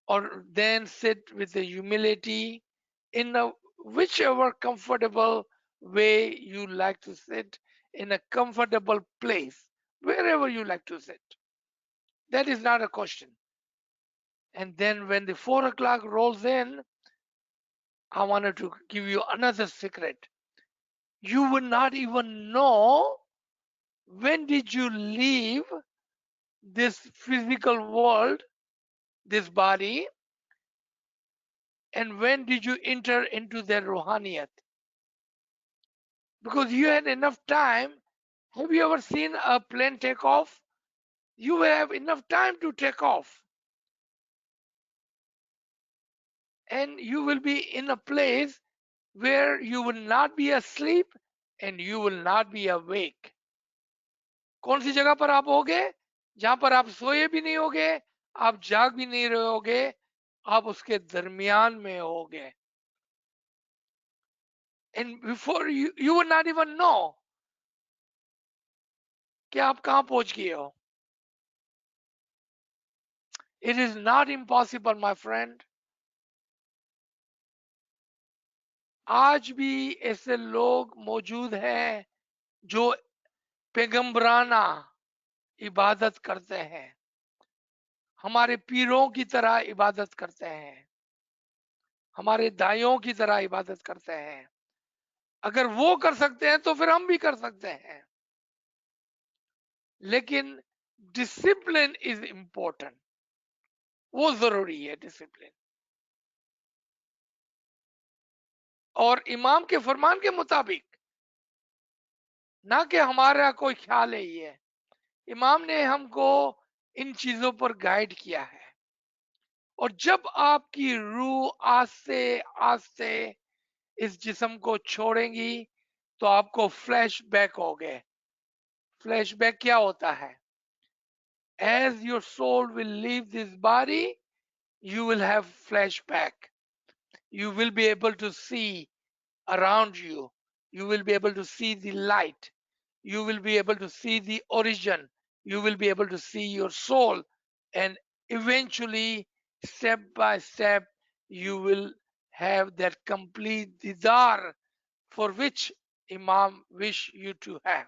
S3: or then sit with the humility in a whichever comfortable way you like to sit, in a comfortable place, wherever you like to sit. That is not a question. And then when the 4 o'clock rolls in, I wanted to give you another secret. You would not even know when did you leave this physical world, this body, and when did you enter into the ruhaniyat. Because you had enough time. Have you ever seen a plane take off? You will have enough time to take off. And you will be in a place where you will not be asleep and you will not be awake. कौन सी जगह पर आप होगे? जहां पर आप सोए भी नहीं होगे, आप जाग भी नहीं रहोगे, आप उसके दरमियान में होगे. And before you will not even know कि आप कहां पहुंच गए हो. It is not impossible, my friend. आज भी ऐसे लोग मौजूद हैं जो पैगंबराना इबादत करते हैं. हमारे पीरों की तरह इबादत करते हैं, हमारे दाइयों की तरह इबादत करते हैं। अगर वो कर सकते हैं तो फिर हम भी कर सकते हैं। लेकिन डिसिप्लिन इज इंपॉर्टेंट, वो जरूरी है डिसिप्लिन। और इमाम के फरमान के मुताबिक, ना कि हमारा कोई ख्याल है, ये इमाम ने हमको इन चीजों पर गाइड किया है। और जब आपकी रूह आस्ते आस्ते इस जिस्म को छोड़ेंगी तो आपको फ्लैश बैक हो गए। फ्लैश बैक क्या होता है? As your soul will leave this body, you will have flashback. You will be able to see around you. You will be able to see the light. You will be able to see the origin. You will be able to see your soul. And eventually, step by step, you will have that complete didar for which Imam wish you to have.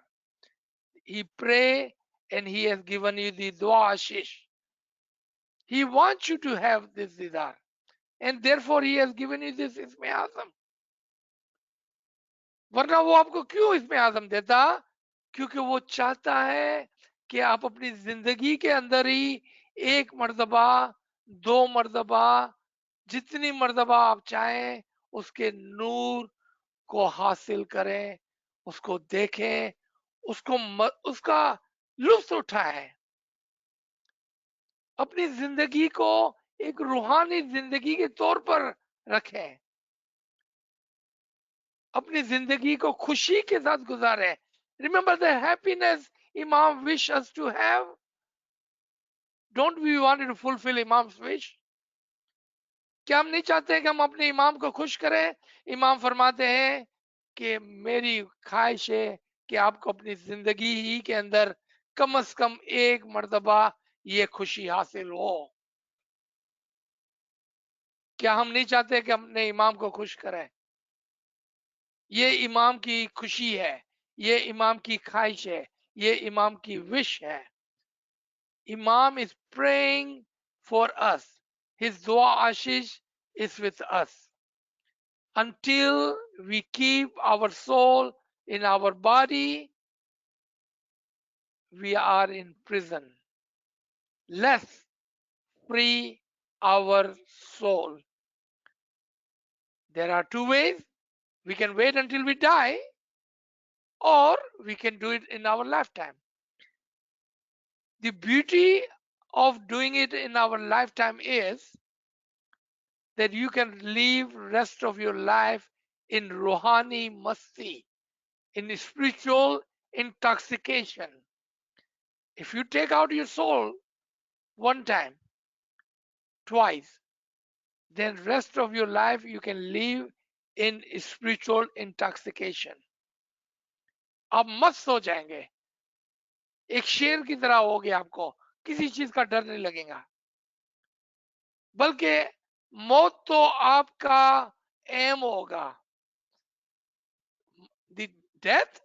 S3: He pray and he has given you the dua ashish. He wants you to have this didar, and therefore he has given you this isme azam. वरना वो आपको क्यों इसमें आजम देता? क्योंकि वो चाहता है कि आप अपनी जिंदगी के अंदर ही एक मर्तबा, दो मर्तबा, जितनी मर्तबा आप चाहें उसके नूर को हासिल करें, उसको देखें, उसका लुत्फ उठाएं, अपनी जिंदगी को एक रूहानी जिंदगी के तौर पर रखें, अपनी जिंदगी को खुशी के साथ गुजारें। Remember the happiness Imam wish us to have. Don't we want to fulfill Imam's wish? क्या हम नहीं चाहते हैं कि हम अपने इमाम को खुश करें? इमाम फरमाते हैं कि मेरी ख्वाहिश है कि आपको अपनी जिंदगी ही के अंदर कम से कम एक मर्तबा ये खुशी हासिल हो। क्या हम नहीं चाहते कि अपने इमाम को खुश करें? ये इमाम की खुशी है, ये इमाम की ख्वाहिश है, ये इमाम की विश है। Imam is praying for us. His dua ashish is with us. Until we keep our soul in our body, we are in prison. Let's free our soul. There are two ways. We can wait until we die, or we can do it in our lifetime. The beauty of doing it in our lifetime is that you can live rest of your life in rohani masti, in spiritual intoxication. If you take out your soul one time, twice, then rest of your life you can live in spiritual intoxication. आप मस्त हो जाएंगे, एक शेर की तरह होगे, आपको किसी चीज का डर नहीं लगेगा, बल्कि मौत तो आपका एम होगा। The death,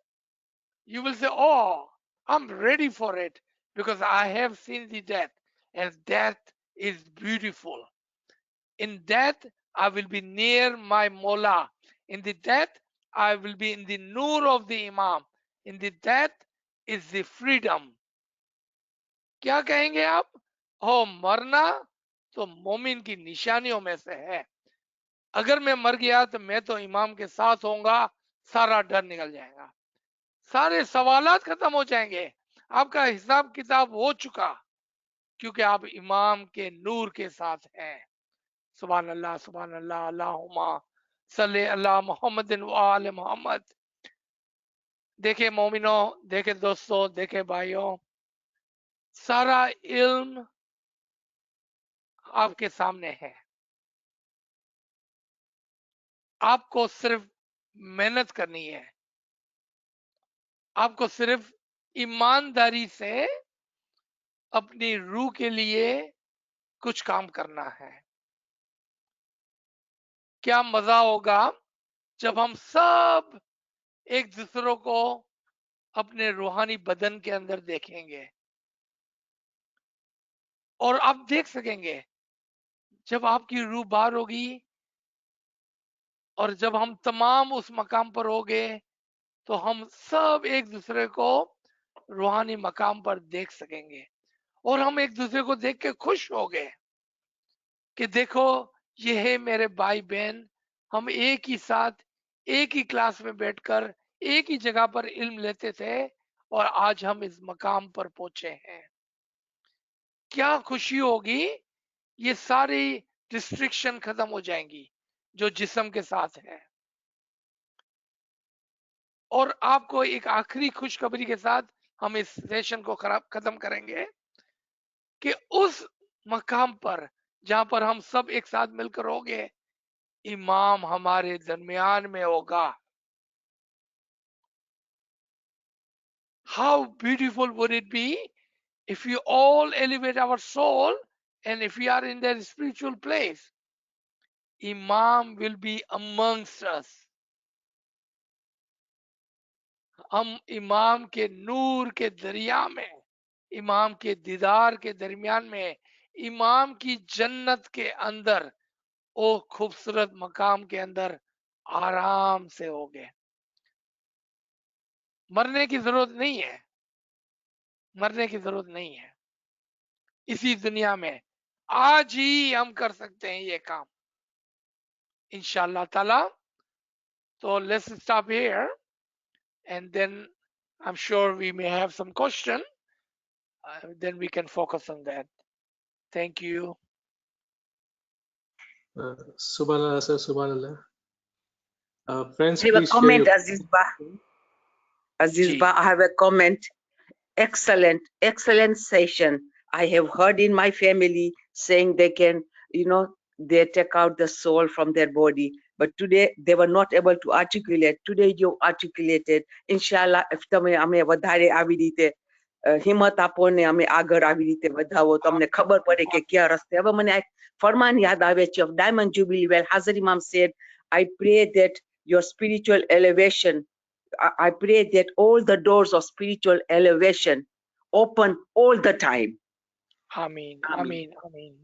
S3: you will say, oh, I'm ready for it because I have seen the death, and death is beautiful. In death, I will be near my Mola. In the death, I will be in the nur of the Imam. In the death is the freedom. क्या कहेंगे आप? हो मरना तो मोमिन की निशानियों में से है। अगर मैं मर गया तो मैं तो इमाम के साथ होऊंगा, सारा डर निकल जाएगा, सारे सवालात खत्म हो जाएंगे, आपका हिसाब किताब हो चुका, क्योंकि आप इमाम के नूर के साथ हैं। सुभान अल्लाह, सुभान अल्लाह, अल्लाहुम्मा सल्ले अला मुहम्मदिन व आले मोहम्मद। देखे मोमिनों, देखे दोस्तों, देखे भाइयों, सारा इल्म आपके सामने है। आपको सिर्फ मेहनत करनी है, आपको सिर्फ ईमानदारी से अपनी रूह के लिए कुछ काम करना है। क्या मजा होगा जब हम सब एक दूसरों को अपने रूहानी बदन के अंदर देखेंगे और आप देख सकेंगे जब आपकी रूह बाहर होगी और जब हम तमाम उस मकाम पर होंगे तो हम सब एक दूसरे को रूहानी मकाम पर देख सकेंगे और हम एक दूसरे को देख के खुश हो गए कि देखो ये है मेरे भाई बहन, हम एक ही साथ एक ही क्लास में बैठकर एक ही जगह पर इल्म लेते थे और आज हम इस मकाम पर पहुंचे हैं। क्या खुशी होगी, ये सारी रिस्ट्रिक्शन खत्म हो जाएंगी जो जिस्म के साथ है। और आपको एक आखिरी खुशखबरी के साथ हम इस सेशन को खत्म करेंगे कि उस मकाम पर जहां पर हम सब एक साथ मिलकर होंगे, इमाम हमारे दरमियान में होगा। How beautiful would it be if we all elevate our soul and if we are in that spiritual place, Imam will be amongst us. हम इमाम के नूर के दरिया में, इमाम के दीदार के दरमियान में, इमाम की जन्नत के अंदर, ओ खूबसूरत मकाम के अंदर आराम से हो गए। मरने की जरूरत नहीं है, मरने की जरूरत नहीं है। इसी दुनिया में आज ही हम कर सकते हैं ये काम इंशाअल्लाह ताला। So let's stop here and then I'm sure we may have some question. Then we can focus on that. Thank you.
S5: Subhanallah, sir, Subhanallah. Friends,
S6: I have a
S5: please share
S6: comment,
S5: your.
S6: Aziz Ba. Aziz
S3: Ji.
S6: Ba, I have a comment. Excellent, excellent session. I have heard in my family saying they can, they take out the soul from their body. But today they were not able to articulate. Today you articulated. Inshallah, if તમે અમે વધારે આવી રીતે હિંમત આપો ને અમે આગળ આવી રીતે વધાવો તો અમને ખબર પડે કે ક્યાં રસ્તે. હવે મને એક ફરમાન યાદ આવે છે of Diamond Jubilee where Hazrat Imam said, I pray that your spiritual elevation, I pray that all the doors of spiritual elevation open all the time.
S3: Ameen, Ameen, Ameen.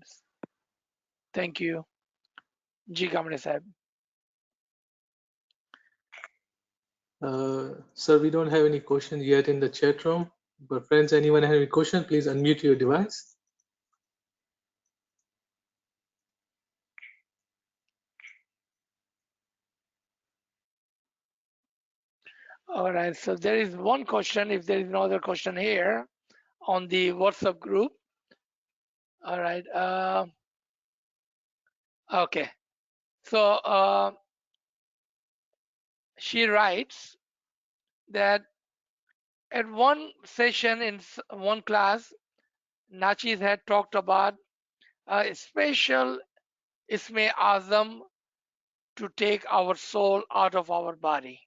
S3: Thank you. Ji Kamle Sahib.
S5: Sir, we don't have any questions yet in the chat room. But friends, anyone have any question, please unmute your device.
S3: All right, so there is one question, if there is no other question here on the WhatsApp group. All right, okay. So she writes that at one session in one class, Nachis had talked about a special Isme Azam to take our soul out of our body.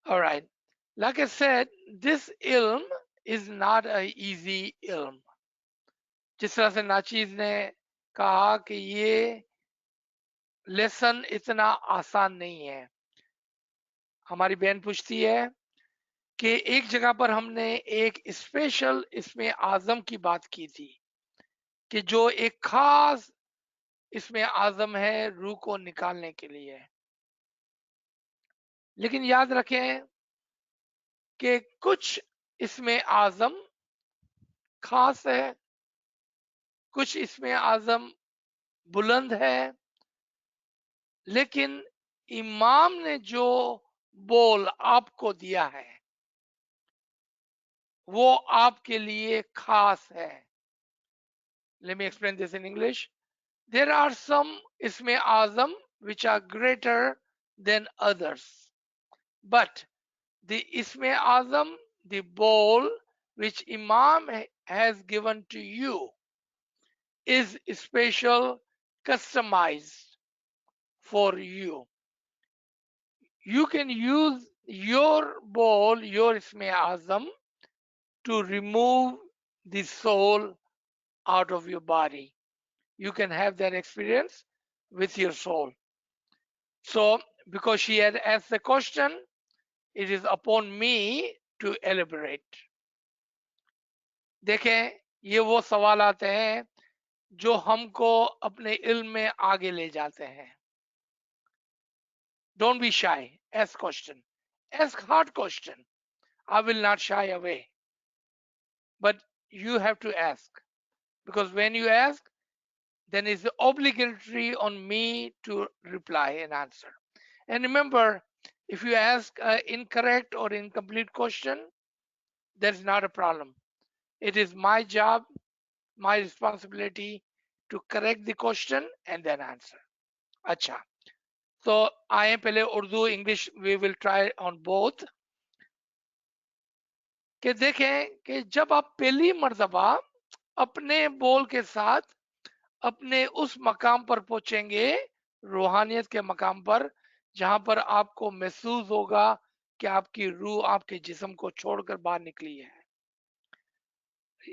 S3: All right. Like I said, this ilm is not an easy ilm. जिस तरह से नाचीज ने कहा कि ये lesson इतना आसान नहीं है। हमारी बहन पूछती है कि एक जगह पर हमने एक स्पेशल इसमें आजम की बात की थी कि जो एक खास इसमें आजम है रूह को निकालने के लिए। लेकिन याद रखें कि कुछ इसमें आजम खास है, कुछ इसमें आजम बुलंद है, लेकिन इमाम ने जो बोल आपको दिया है वो आपके लिए खास है। Let me explain this in English. There are some isme azam which are greater than others, but the isme azam, the bowl which Imam has given to you, is special, customized for you. You can use your bowl, your isme azam, to remove the soul out of your body. You can have that experience with your soul. So, because she had asked the question, it is upon me to elaborate. देखें, ये वो सवाल आते हैं जो हमको अपने इल्म में आगे ले जाते हैं. Don't be shy. Ask question. Ask hard question. I will not shy away. But you have to ask, because when you ask, then it's obligatory on me to reply and answer. And remember, if you ask an incorrect or incomplete question, that's not a problem. It is my job, my responsibility to correct the question and then answer. Acha. So आए पहले Urdu English we will try on both. कि देखें कि जब आप पहली मर्तबा अपने बोल के साथ अपने उस मकाम पर पहुंचेंगे, रूहानियत के मकाम पर, जहां पर आपको महसूस होगा कि आपकी रूह आपके जिस्म को छोड़कर बाहर निकली है.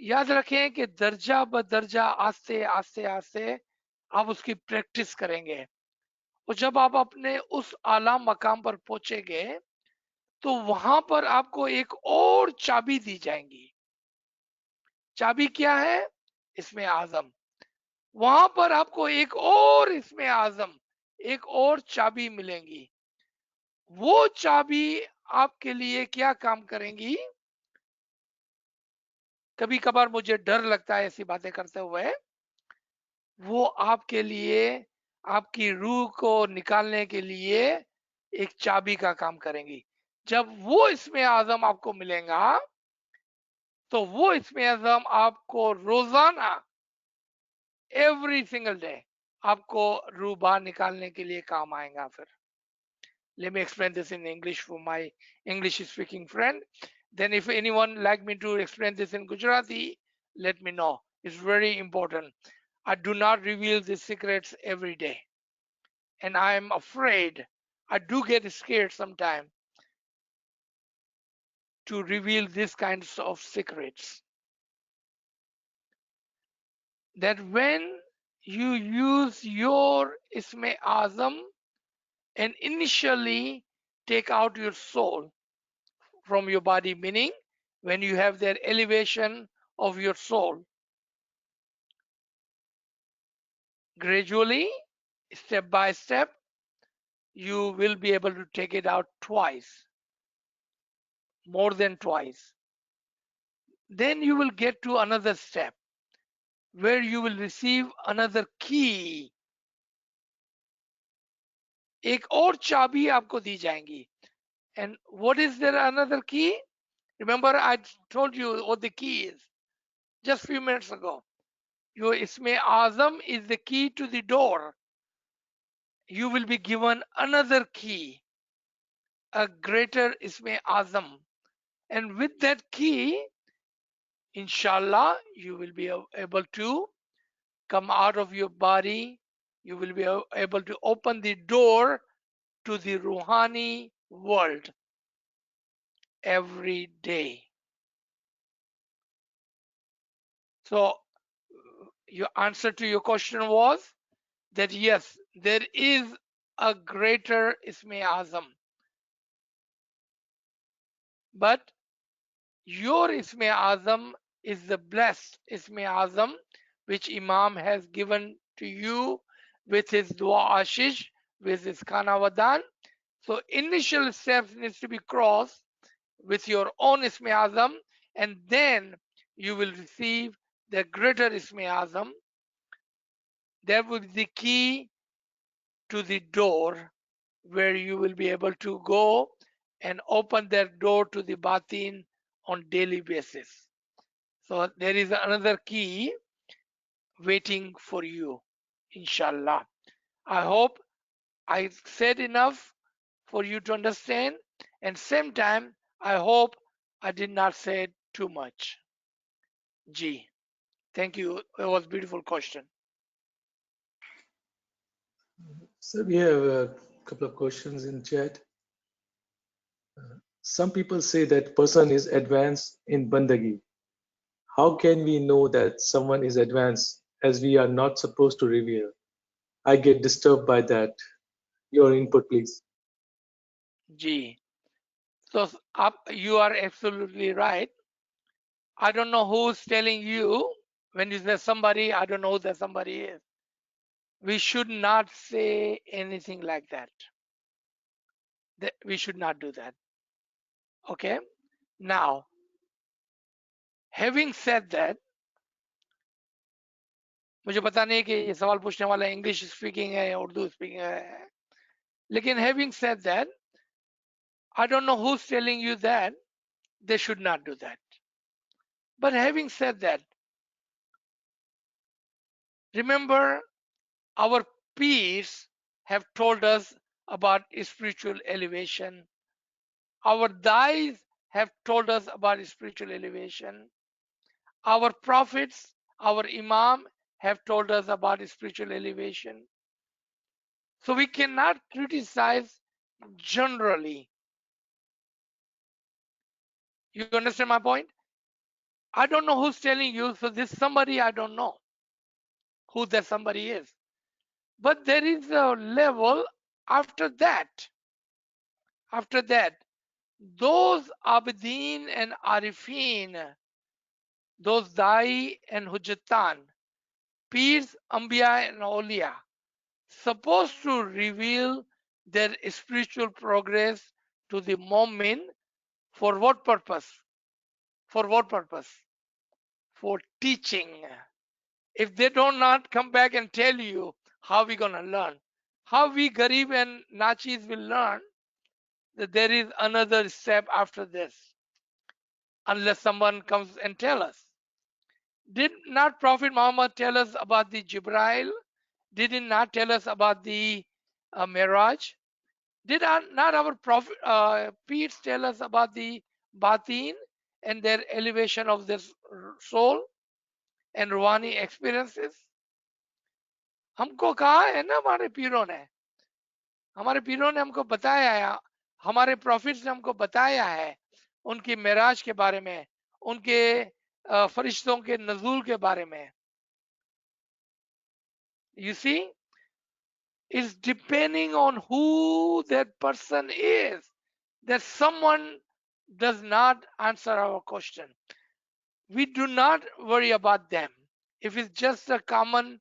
S3: याद रखें कि दर्जा ब दर्जा आस्ते आस्ते आस्ते आप उसकी प्रैक्टिस करेंगे, और जब आप अपने उस आला मकाम पर पहुंचेंगे तो वहां पर आपको एक और चाबी दी जाएंगी. चाबी क्या है? इसमें आजम. वहां पर आपको एक और इसमें आजम, एक और चाबी मिलेंगी. वो चाबी आपके लिए क्या काम करेंगी? कभी कभार मुझे डर लगता है ऐसी बातें करते हुए. वो आपके लिए, आपकी रूह को निकालने के लिए एक चाबी का काम करेंगी. जब वो इसमें आजम आपको मिलेगा तो वो इसमें आजम आपको रोजाना, एवरी सिंगल डे, आपको रूह बाहर निकालने के लिए काम आएगा. फिर let me explain this in English for my English speaking friend. Then if anyone like me to explain this in Gujarati, let me know. It's very important. I do not reveal these secrets every day, and I am afraid, I do get scared sometimes to reveal these kinds of secrets. That when you use your Isme Azam and initially take out your soul from your body, meaning when you have that elevation of your soul, gradually, step by step, you will be able to take it out twice, more than twice. Then you will get to another step where you will receive another key. एक और चाबी आपको दी जाएंगी. And what is there another key? Remember I told you what the key is just few minutes ago. Your Isme Azam is the key to the door. You will be given another key, a greater Isme Azam. And with that key, inshallah, you will be able to come out of your body. You will be able to open the door to the Ruhani world every day. So your answer to your question was that yes, there is a greater Isme Azam. But your Isme Azam is the blessed Isme Azam which Imam has given to you with his Dua Ashish, with his Khana Wadan. So initial steps needs to be crossed with your own Isme Azam, and then you will receive the greater Isme Azam. That will be the key to the door where you will be able to go and open that door to the Batin on daily basis. So there is another key waiting for you, inshallah. I hope I said enough for you to understand, and same time I hope I did not say too much. G. Thank you. It was a beautiful question.
S5: So we have a couple of questions in chat. Some people say that person is advanced in Bandagi. How can we know that someone is advanced as we are not supposed to reveal? I get disturbed by that. Your input, please.
S3: G. So you are absolutely right. I don't know who's telling you When you say somebody, I don't know who that somebody is. We should not say anything like that. We should not do that. Okay? Now, having said that, मुझे पता नहीं कि ये सवाल पूछने वाला English speaking है या उर्दू स्पीकिंग है, लेकिन having said that, I don't know who's telling you that they should not do that. But having said that, remember our peers have told us about spiritual elevation. Our dais have told us about spiritual elevation. Our prophets, our imam have told us about spiritual elevation. So we cannot criticize generally. You understand my point? I don't know who's telling you, so this somebody I don't know who that somebody is. But there is a level after that. After that, those Abidin and Arifin, those Dai and Hujjatan, Peers, Ambiya and Awliya, supposed to reveal their spiritual progress to the Mu'min. For what purpose? For what purpose? For teaching. If they do not come back and tell you, how we gonna learn? How we Garib and Nachis will learn that there is another step after this, unless someone comes and tell us. Did not Prophet Muhammad tell us about the Jibrail? Did he not tell us about the Miraj? Did not our Prophet Peers tell us about the Batin and their elevation of their soul and Ruhani experiences? हमको कहा है ना हमारे पीरों ने, हमारे पीरों ने हमको बताया है, हमारे प्रॉफिट्स ने हमको बताया है उनकी मेराज के बारे में, उनके फरिश्तों के नजूल के बारे में. You see, it's depending on who that person is, that someone does not answer our question. We do not worry about them. If it's just a common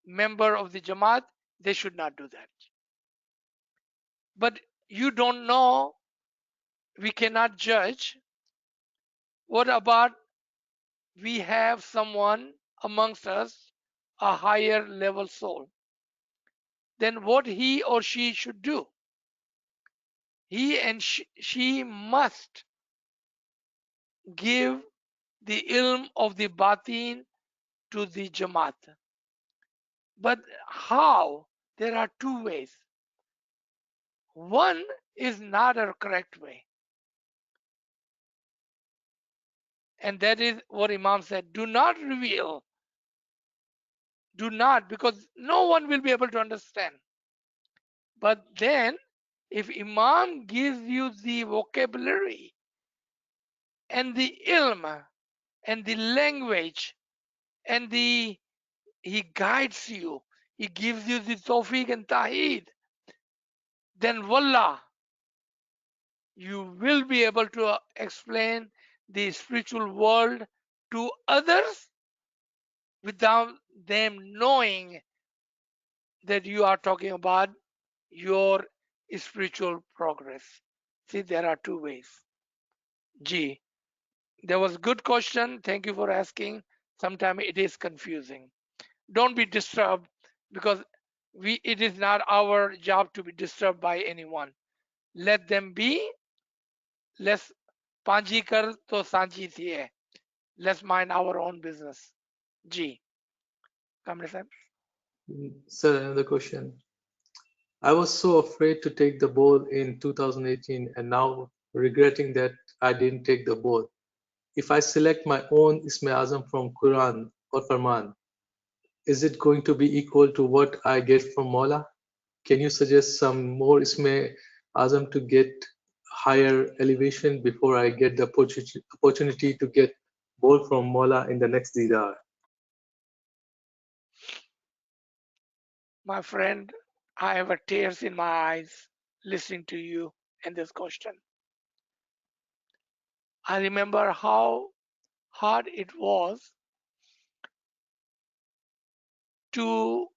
S3: member of the Jamaat, they should not do that. But you don't know, we cannot judge. What about we have someone amongst us, a higher level soul? Then what he or she should do? He and she must give the ilm of the batin to the Jamaat. But how? There are two ways. One is not a correct way. And that is what Imam said, do not reveal. Do not, because no one will be able to understand. But then, if Imam gives you the vocabulary and the ilm and the language and he guides you, he gives you the tawfiq and ta'heed, then wallah, you will be able to explain the spiritual world to others without them knowing that you are talking about your spiritual progress. See, there are two ways. G. There was good question. Thank you for asking. Sometimes it is confusing. Don't be disturbed, because it is not our job to be disturbed by anyone. Let them be. Let's panji kar to sanji thiye. Let's mind our own business. G. Kamle sahib.
S5: Sir, another question. I was so afraid to take the board in 2018 and now regretting that I didn't take the board. If I select my own Isme Azam from Quran or Farman, is it going to be equal to what I get from Mola? Can you suggest some more Isme Azam to get higher elevation before I get the opportunity to get board from Mola in the next Didar?
S3: My friend, I have a tears in my eyes listening to you and this question. I remember how hard it was to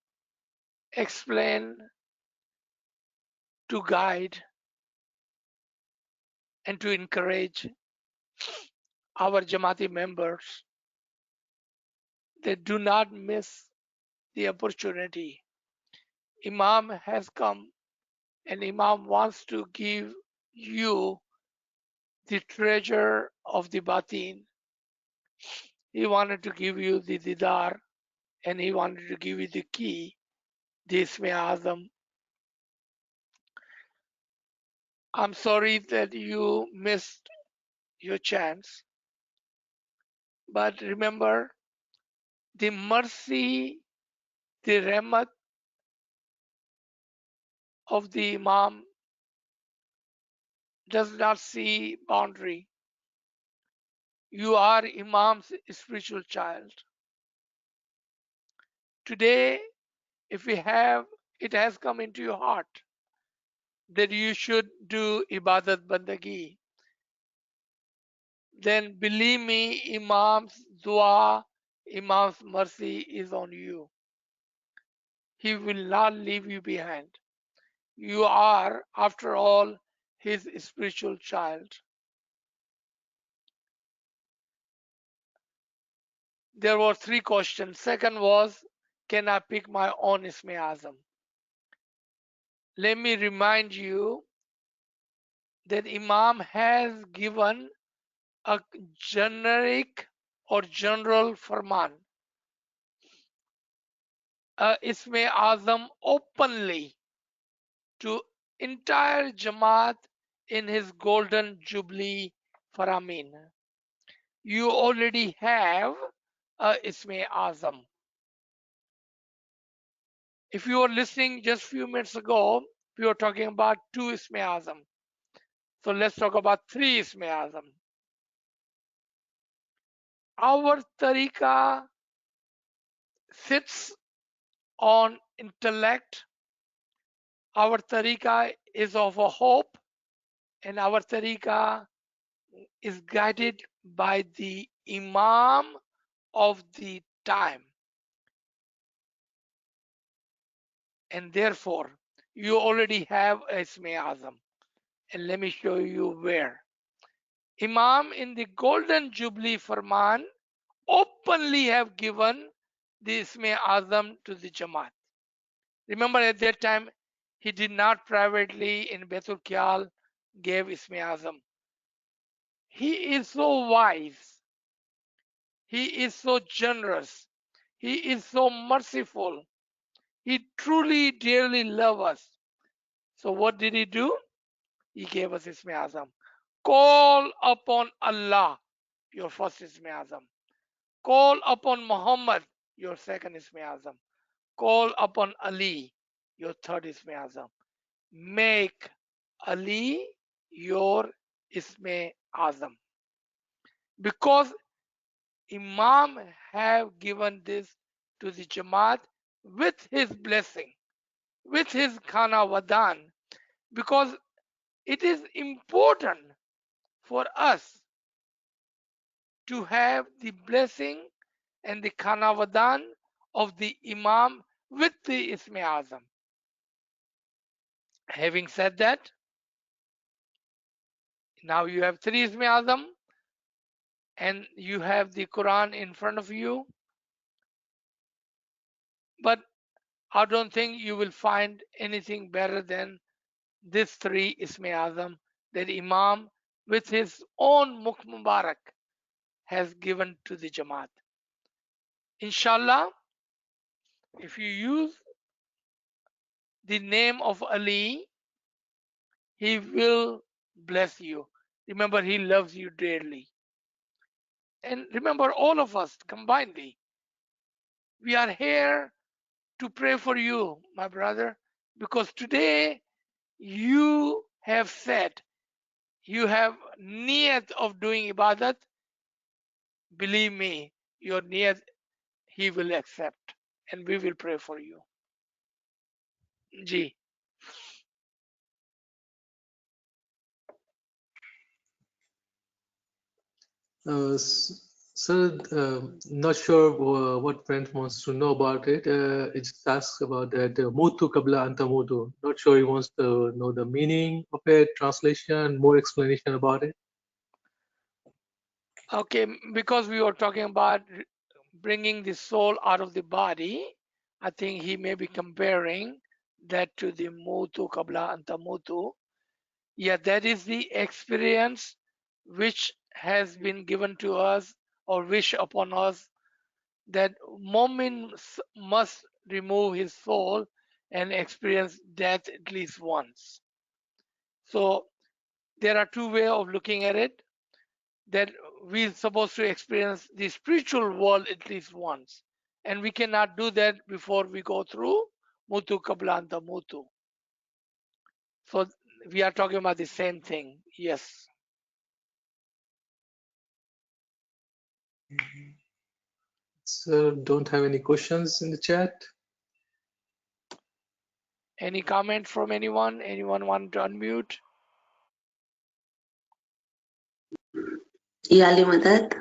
S3: explain, to guide, and to encourage our Jamati members that do not miss the opportunity. Imam has come and Imam wants to give you the treasure of the batin. He wanted to give you the didar and he wanted to give you the key, the Isme Azam. I'm sorry that you missed your chance, but remember the mercy, the rahmat of the Imam does not see boundary. You are Imam's spiritual child. Today, if it has come into your heart that you should do ibadat bandagi, then believe me, Imam's dua, Imam's mercy is on you. He will not leave you behind. You are, after all, his spiritual child. There were 3 questions. Second was, can I pick my own Isme Azam? Let me remind you that Imam has given a generic or general Farman, Isme Azam openly to entire Jamaat in his golden jubilee Faramin. You already have a Isme Azam. If you were listening just a few minutes ago, we were talking about 2 Isme Azam. So let's talk about 3 Isme Azam. Our tariqa sits on intellect. Our tariqa is of a hope, and our tariqa is guided by the Imam of the time. And therefore, you already have Isme Azam. And let me show you where. Imam in the Golden Jubilee Farman openly have given the Isme Azam to the Jamaat. Remember at that time, he did not privately in Baitul Kyal gave Isme Azam. He is so wise. He is so generous. He is so merciful. He truly, dearly loves us. So what did he do? He gave us Isme Azam. Call upon Allah, your first Isme Azam. Call upon Muhammad, your second Isme Azam. Call upon Ali, your third Isme Azam. Make Ali your Isme Azam. Because Imam have given this to the Jamaat with his blessing, with his Khana Wadan, because it is important for us to have the blessing and the Khana Wadan of the Imam with the Isme Azam. Having said that, now you have 3 Isme Azam and you have the Quran in front of you. But I don't think you will find anything better than this 3 Isme Azam that Imam with his own Mukh Mubarak has given to the Jamaat. Inshallah, if you use the name of Ali, he will bless you. Remember, he loves you dearly. And remember, all of us combinedly, we are here to pray for you, my brother, because today you have said, you have niyat of doing ibadat. Believe me, your niyat he will accept and we will pray for you. Ji.
S5: So, not sure what friend wants to know about it. It just asks about that mutu kabla anta mutu. Not sure he wants to know the meaning of it, translation, more explanation about it.
S3: Okay, because we were talking about bringing the soul out of the body, I think he may be comparing that to the mutu kabla anta mutu. Yeah, that is the experience which has been given to us or wish upon us, that Momin must remove his soul and experience death at least once. So there are two ways of looking at it, that we're supposed to experience the spiritual world at least once. And we cannot do that before we go through Mutu Kablanta Mutu. So we are talking about the same thing. Yes.
S5: So, don't have any questions in the chat.
S3: Any comment from anyone? Anyone want to unmute?
S4: याली मदद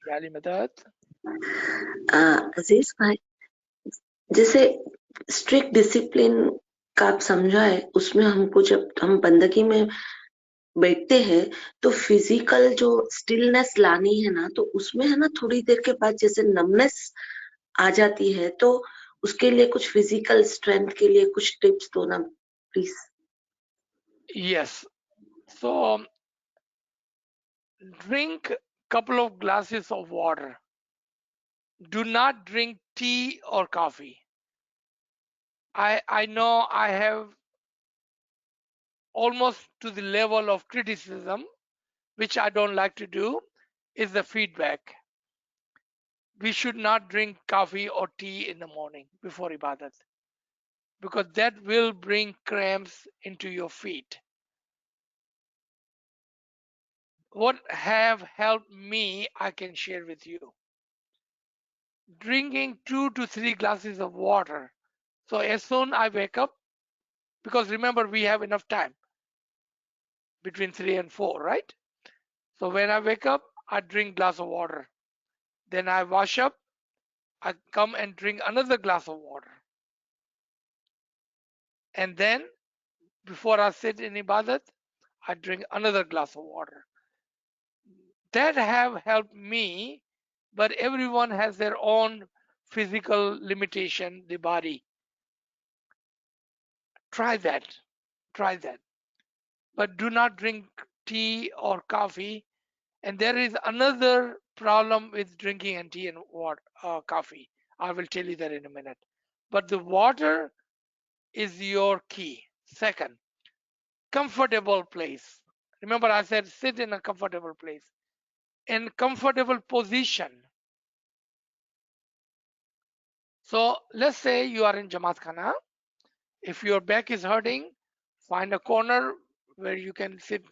S3: Yali Madad?
S4: अजीज भाई, जैसे strict discipline का आप समझा है, उसमें हमको जब हम बंदगी में बैठते हैं तो फिजिकल जो स्टिलनेस लानी है ना, तो उसमें है ना थोड़ी देर के बाद जैसे नमनेस आ जाती है, तो उसके लिए कुछ फिजिकल स्ट्रेंथ के लिए कुछ टिप्स दो ना please.
S3: Yes. So drink couple of glasses of water. Do not drink tea or coffee. I know I have almost to the level of criticism, which I don't like to do, is the feedback. We should not drink coffee or tea in the morning before ibadat, because that will bring cramps into your feet. What have helped me, I can share with you. Drinking 2 to 3 glasses of water. So as soon I wake up, because remember we have enough time between 3 and 4, right? So when I wake up, I drink glass of water. Then I wash up, I come and drink another glass of water. And then before I sit in ibadat, I drink another glass of water. That have helped me, but everyone has their own physical limitation, the body. Try that. Try that. But do not drink tea or coffee. And there is another problem with drinking and tea and water, coffee. I will tell you that in a minute. But the water is your key. Second, comfortable place. Remember I said sit in a comfortable place. In comfortable position. So let's say you are in Jamaat Khana. If your back is hurting, find a corner where you can sit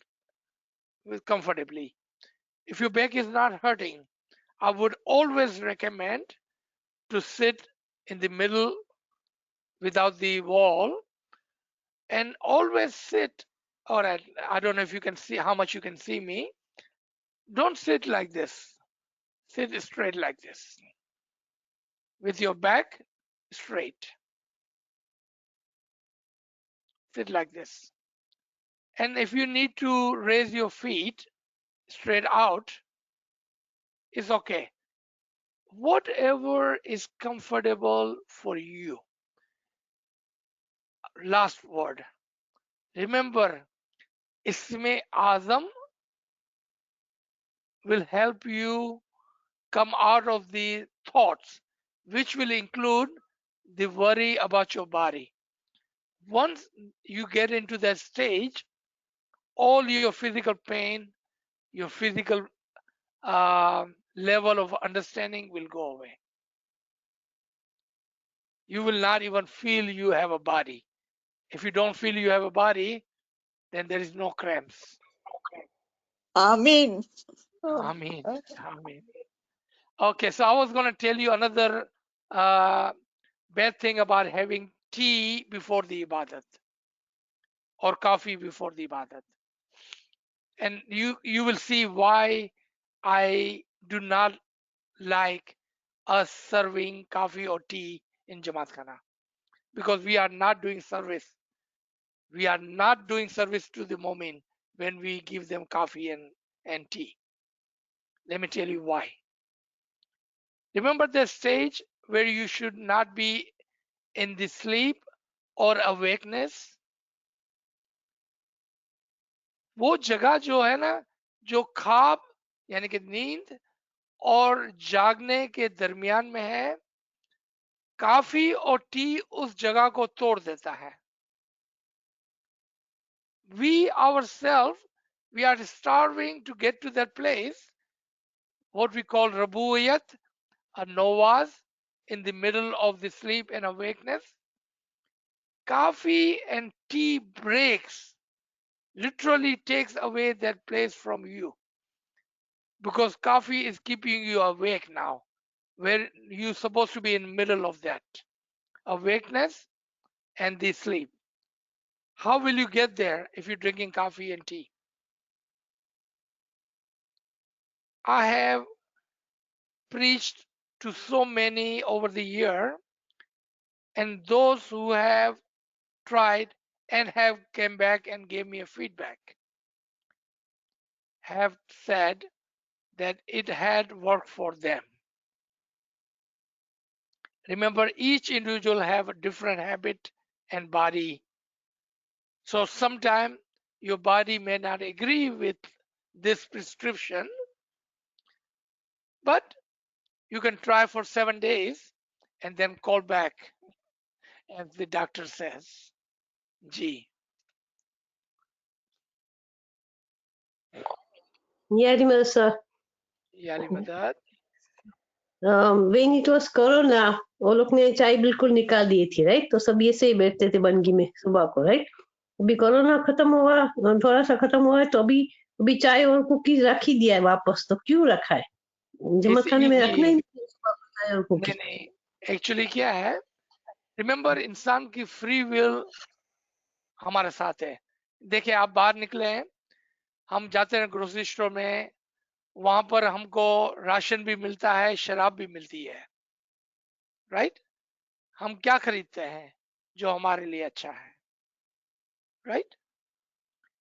S3: comfortably. If your back is not hurting, I would always recommend to sit in the middle without the wall, and always sit. All right, I don't know if you can see how much you can see me. Don't sit like this. Sit straight like this with your back straight. Sit like this. And if you need to raise your feet straight out, it's okay. Whatever is comfortable for you. Last word. Remember, Isme Azam will help you come out of the thoughts, which will include the worry about your body. Once you get into that stage, all your physical pain, your physical level of understanding will go away. You will not even feel you have a body. If you don't feel you have a body, then there is no cramps.
S7: Amin.
S3: Amen. Amen. Okay, so I was going to tell you another bad thing about having tea before the ibadat or coffee before the ibadat. And you will see why I do not like us serving coffee or tea in Jamaat Khana, because we are not doing service. We are not doing service to the Mu'min when we give them coffee and tea. Let me tell you why. Remember the stage where you should not be in the sleep or awakeness? वो जगह जो है ना, जो ख्वाब यानी कि नींद और जागने के दरमियान में है, काफी और टी उस जगह को तोड़ देता है. We ourselves, we are starving to get to that place, what we call rabuyat, a novas, in the middle of the sleep and awakeness. Coffee and tea breaks, literally takes away that place from you, because coffee is keeping you awake now, where you're supposed to be in the middle of that awakeness and the sleep. How will you get there if you're drinking coffee and tea? I have preached to so many over the year, and those who have tried and have came back and gave me a feedback have said that it had worked for them. Remember, each individual have a different habit and body. So sometimes your body may not agree with this prescription, but you can try for 7 days and then call back as the doctor says. G.
S8: Yeah, sir.
S3: Yali Madad.
S8: When it was Corona, वो लोग ने चाय बिल्कुल निकाल दी थी, right? तो सब ये से ही बैठते थे बनगी में सुबह को, राइट? अभी कोरोना खत्म हुआ, थोड़ा सा खत्म हुआ है, तो अभी चाय और कुकीज रख ही दिया है वापस. तो क्यों रखा है? जमात खाने में रखना ही नहीं सुबह को चाय और कुकीज.
S3: नहीं, एक्चुअली क्या है, रिमेम्बर इंसान की फ्री विल हमारे साथ है. देखिए, आप बाहर निकले हैं, हम जाते हैं ग्रोसरी स्टोर में, वहां पर हमको राशन भी मिलता है, शराब भी मिलती है, राइट? हम क्या खरीदते हैं जो हमारे लिए अच्छा है, right?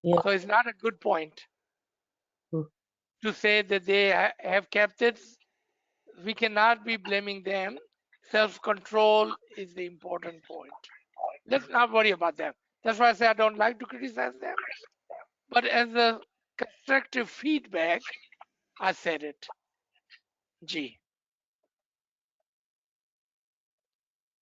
S3: So it's not a good point to say that they have kept it. We cannot be blaming them. Self-control is the important point. Let's not worry about them. That's why I say I don't like to criticize them. But as a constructive feedback, I said it. G.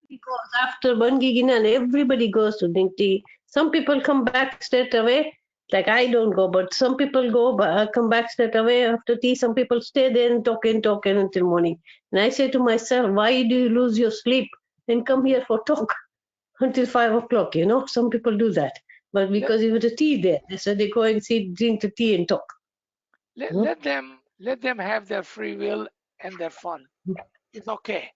S8: Because after Bangi Ginan, everybody goes to drink tea. Some people come back straight away. Like I don't go, but some people go, come back straight away after tea. Some people stay there and talk until morning. And I say to myself, why do you lose your sleep and come here for talk until 5 o'clock? You know, some people do that. But because it was a tea there, so they go and sit, drink the tea and talk.
S3: Let them have their free will and their fun. It's okay.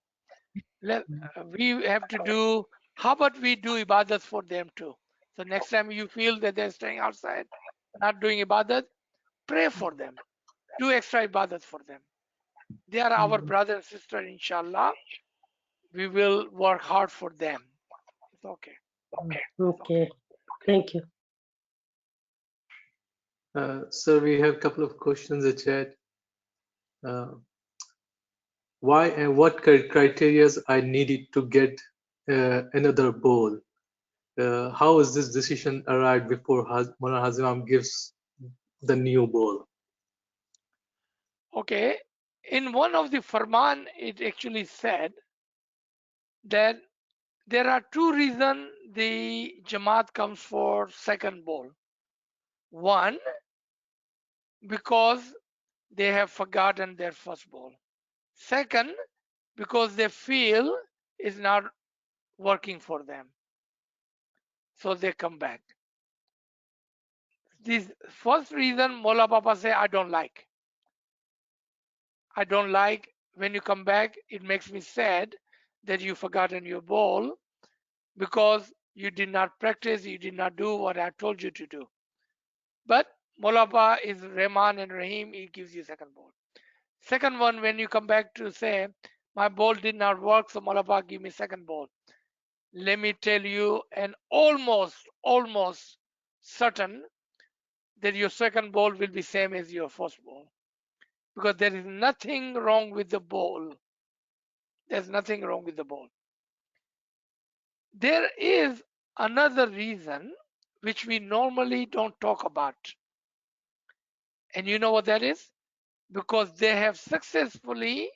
S3: We have to do. How about we do ibadat for them too? So next time you feel that they're staying outside, not doing ibadat, pray for them. Do extra ibadat for them. They are our brother and sister, inshallah. We will work hard for them. It's okay.
S8: Okay. Thank you.
S5: Sir, we have a couple of questions in chat. Why and what criteria I needed to get another bowl? How is this decision arrived before Mullah Hazimam gives the new bowl?
S3: Okay. In one of the Farman, it actually said that there are two reasons the Jamaat comes for second bowl. One, because they have forgotten their first bowl. Second, because they feel it's not working for them. So they come back. This first reason, Mola Papa say, I don't like. I don't like when you come back, it makes me sad that you've forgotten your bowl because you did not practice, you did not do what I told you to do. But Mola Papa is Rahman and Rahim, he gives you second bowl. Second one, when you come back to say, my ball did not work, so Malapa give me second ball. Let me tell you, and almost certain that your second ball will be same as your first ball, because there is nothing wrong with the ball. There's nothing wrong with the ball. There is another reason which we normally don't talk about. And you know what that is? Because they have successfully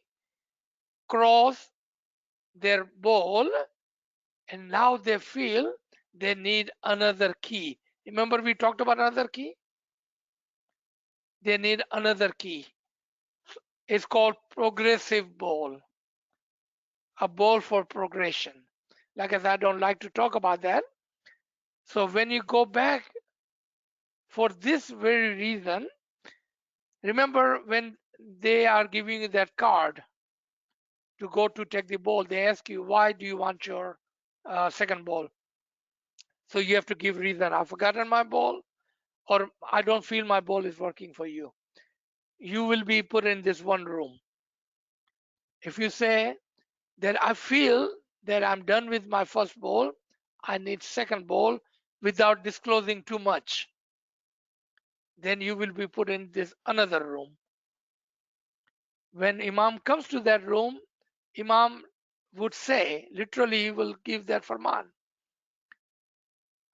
S3: crossed their ball and now they feel they need another key. Remember we talked about another key? They need another key. It's called progressive ball, a ball for progression. Like as I don't like to talk about that. So when you go back for this very reason, remember when they are giving you that card to go to take the ball, they ask you, why do you want your second ball? So you have to give reason. I've forgotten my ball, or I don't feel my ball is working for you. You will be put in this one room. If you say that I feel that I'm done with my first ball, I need second ball without disclosing too much, then you will be put in this another room. When Imam comes to that room, Imam would say, literally he will give that farman.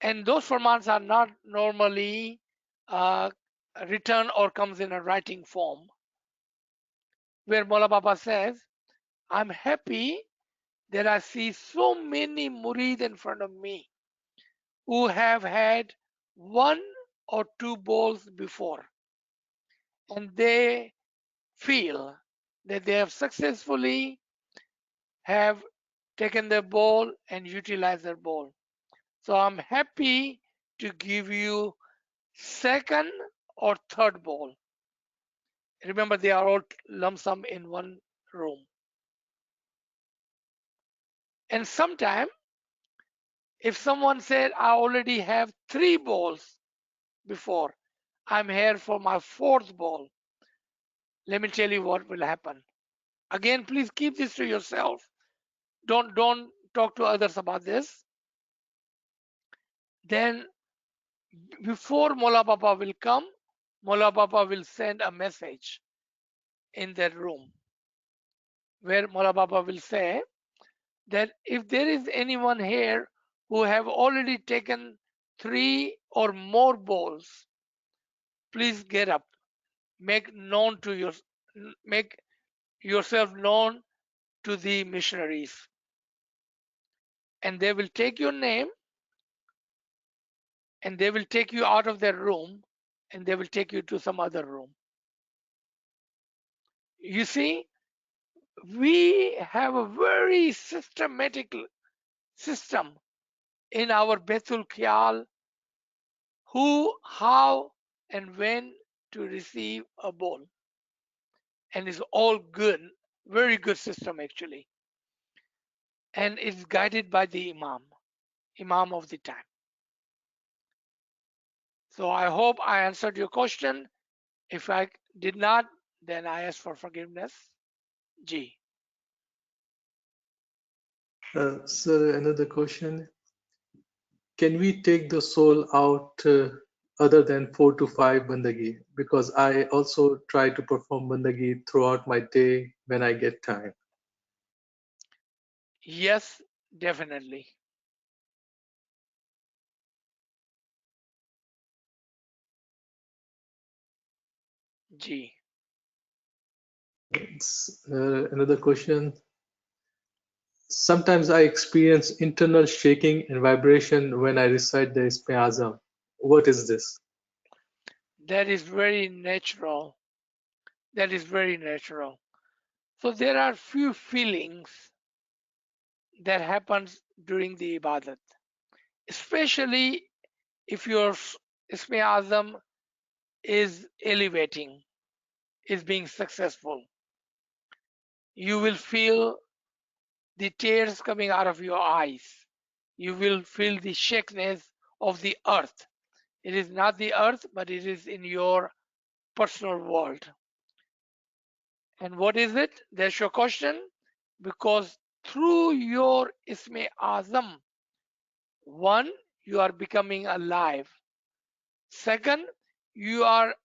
S3: And those farmans are not normally written or comes in a writing form, where Mola Baba says, I'm happy that I see so many murid in front of me who have had one or two bowls before, and they feel that they have successfully have taken their bowl and utilized their bowl. So I'm happy to give you second or third bowl. Remember, they are all lump sum in one room. And sometime, if someone said, I already have three bowls before, I'm here for my fourth bowl, let me tell you what will happen. Again, please keep this to yourself. Don't talk to others about this. Then before Mola Baba will come, Mola Baba will send a message in that room where Mola Baba will say that if there is anyone here who have already taken three or more bowls, please get up, make yourself known to the missionaries, and they will take your name and they will take you out of their room and they will take you to some other room. You see, we have a very systematic system in our Betul Khyal, who, how, and when to receive a bowl. And it's all good, very good system actually. And it's guided by the Imam of the time. So I hope I answered your question. If I did not, then I ask for forgiveness. G.
S5: Sir, another question. Can we take the soul out other than 4 to 5 bandagi? Because I also try to perform bandagi throughout my day when I get time.
S3: Yes, definitely. G.
S5: Another question. Sometimes I experience internal shaking and vibration when I recite the Isme Azam. What is this?
S3: That is very natural. That is very natural. So there are few feelings that happens during the ibadat, especially if your Isme Azam is elevating, is being successful. You will feel the tears coming out of your eyes. You will feel the shakiness of the earth. It is not the earth, but it is in your personal world. And what is it? That's your question. Because through your Isme Azam, one, you are becoming alive. Second, you are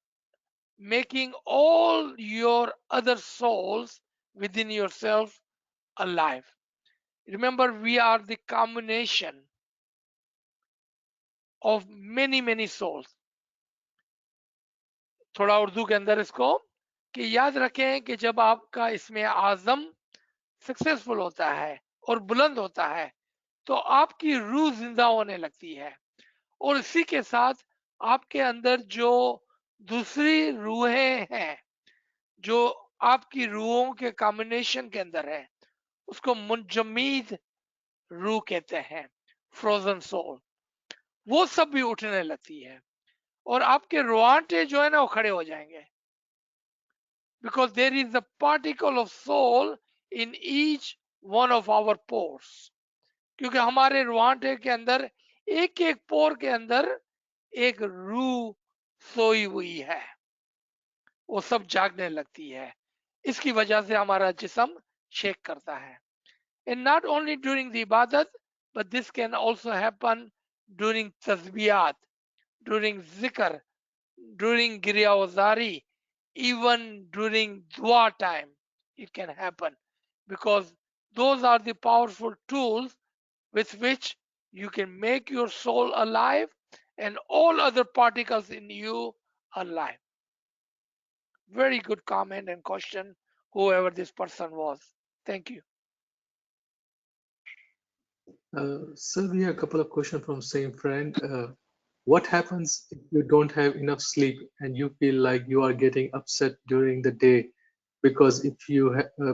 S3: making all your other souls within yourself alive. Remember, we are the combination of many souls. थोड़ा उर्दू के अंदर इसको कि याद रखें कि जब आपका इसमें आजम सक्सेसफुल होता है और बुलंद होता है तो आपकी रूह जिंदा होने लगती है और इसी के साथ आपके अंदर जो दूसरी रूहें हैं जो आपकी रूहों के कॉम्बिनेशन के अंदर है उसको मुंजमीद रूह कहते हैं, फ्रोजन सोल, वो सब भी उठने लगती है और आपके रोआंटे जो है ना वो खड़े हो जाएंगे because there is a particle of soul in each one of our pores, क्योंकि हमारे रोआंटे के अंदर एक एक पोर के अंदर एक रूह सोई हुई है, वो सब जागने लगती है, इसकी वजह से हमारा जिस्म शेक करता है. And not only during the ibadat, but this can also happen during tasbiyat, during zikr, during giryawazari, even during dua time. It can happen because those are the powerful tools with which you can make your soul alive and all other particles in you alive. Very good comment and question, whoever this person was. Thank you.
S5: Sir, we have a couple of questions from same friend. What happens if you don't have enough sleep and you feel like you are getting upset during the day because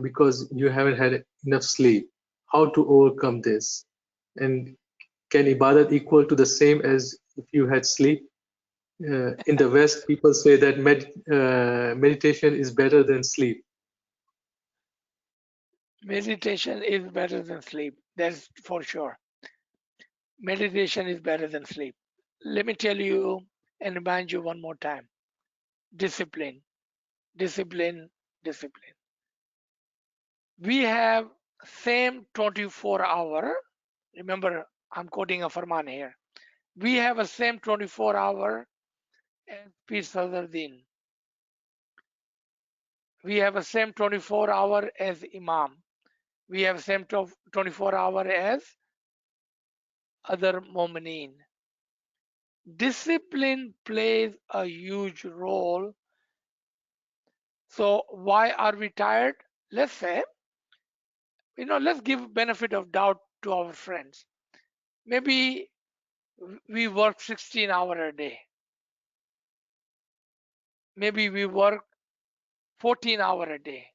S5: because you haven't had enough sleep? How to overcome this? And can ibadat equal to the same as if you had sleep? In the West, people say that meditation is better than sleep.
S3: Meditation is better than sleep. That's for sure. Meditation is better than sleep. Let me tell you and remind you one more time. Discipline, discipline, discipline. We have same 24-hour. Remember, I'm quoting a Farman here. We have a same 24-hour as Peer Sadruddin. We have a same 24-hour as Imam. We have same 24-hour as other Mu'mineen. Discipline plays a huge role. So why are we tired? Let's say, let's give benefit of doubt to our friends. Maybe we work 16 hours a day. Maybe we work 14 hours a day.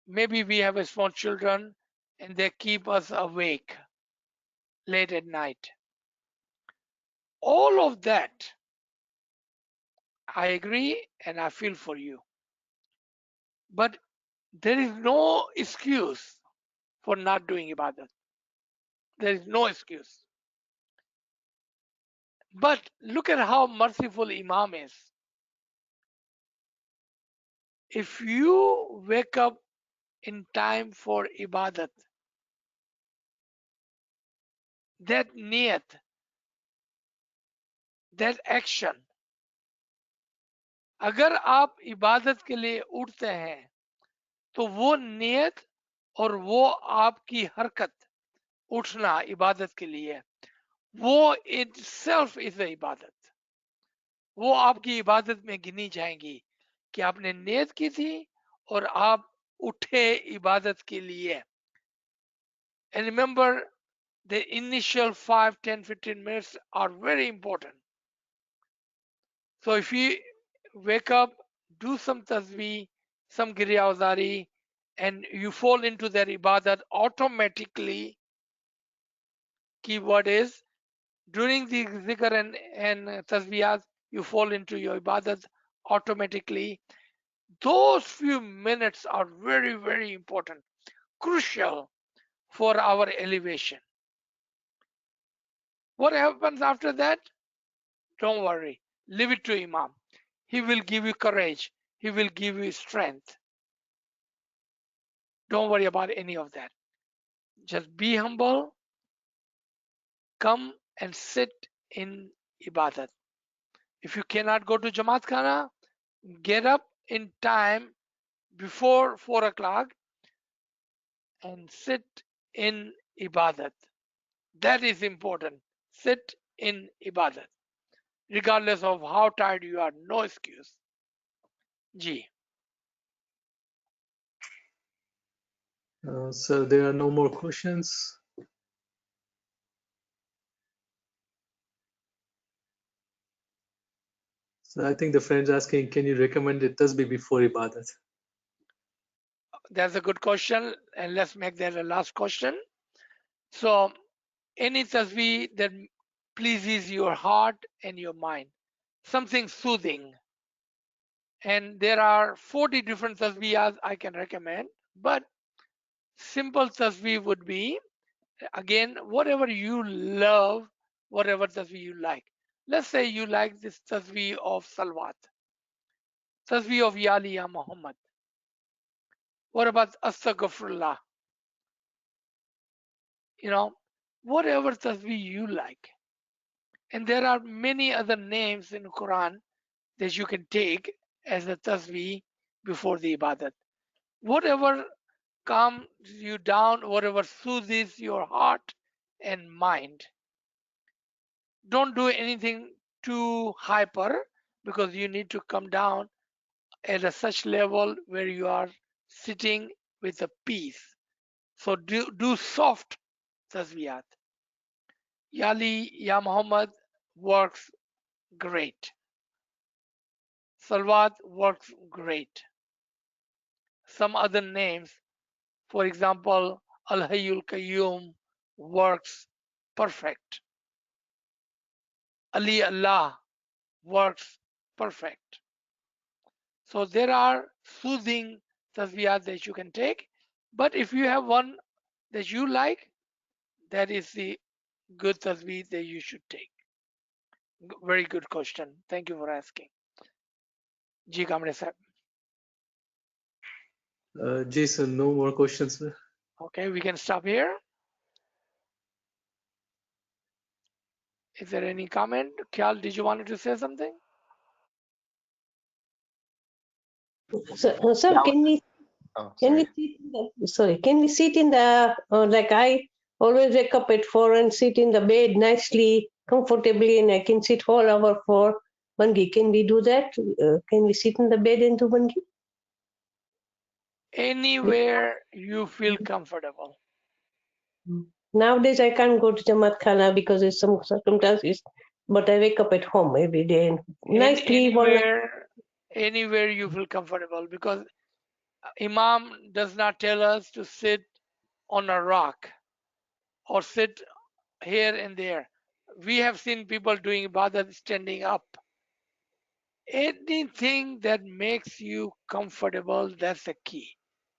S3: Maybe we have small children and they keep us awake late at night. All of that, I agree and I feel for you. But there is no excuse for not doing ibadat. There is no excuse. But look at how merciful Imam is. If you wake up in time for ibadat, that niyat, that action, अगर आप इबादत के लिए उठते हैं तो वो नियत और वो आपकी हरकत उठना इबादत के लिए वो itself is a इबादत. वो आपकी इबादत में गिनी जाएंगी कि आपने नियत की थी और आप उठे इबादत के लिए. And remember, the initial 5, 10, 15 minutes are very important. So if you wake up, do some tasbih, some giryawazari, and you fall into their ibadat automatically, keyword is, during the zikr and tasbihas, you fall into your ibadat automatically. Those few minutes are very, very important, crucial for our elevation. What happens after that? Don't worry. Leave it to Imam. He will give you courage. He will give you strength. Don't worry about any of that. Just be humble. Come and sit in ibadat. If you cannot go to Jamaat Khana, get up in time before 4 o'clock and sit in ibadat. That is important. Sit in ibadat. Regardless of how tired you are, no excuse. Ji.
S5: So there are no more questions. So I think the friend's asking, can you recommend a tasbih before ibadat?
S3: That's a good question, and let's make that a last question. So, any tasbih that pleases your heart and your mind, something soothing. And there are 40 different tasbihs I can recommend, but simple tasbih would be, again, whatever you love, whatever tasbih you like. Let's say you like this tasbih of Salwat, tasbih of Ya Ali Ya Muhammad. What about Astaghfirullah? You know, whatever tasbih you like. And there are many other names in Quran that you can take as a tasbih before the ibadat. Whatever calms you down, whatever soothes your heart and mind. Don't do anything too hyper, because you need to come down at a such level where you are sitting with a peace. So do soft tasbiyat. Ya Ali, Ya Muhammad works great. Salwat works great. Some other names, for example, Al Hayyul Qayyum works perfect. Ali Allah works perfect. So there are soothing tasbihat that you can take, but if you have one that you like, that is the good tasbih that you should take. Very good question. Thank you for asking. Ji Kamre Sahib.
S5: Jason, no more questions, sir.
S3: Okay, we can stop here. Is there any comment? Khyal, did you want to say something?
S8: So, sir, can we sit in the, sorry, can we sit in the, like I always wake up at 4 and sit in the bed nicely, comfortably, and I can sit whole hour for Bangi. Can we do that? Can we sit in the bed and do Bangi?
S3: Anywhere you feel comfortable.
S8: Nowadays, I can't go to Jamaat Khana because there's some circumstances, but I wake up at home every day and nicely.
S3: Anywhere you feel comfortable, because Imam does not tell us to sit on a rock or sit here and there. We have seen people doing ibadat standing up. Anything that makes you comfortable, that's the key.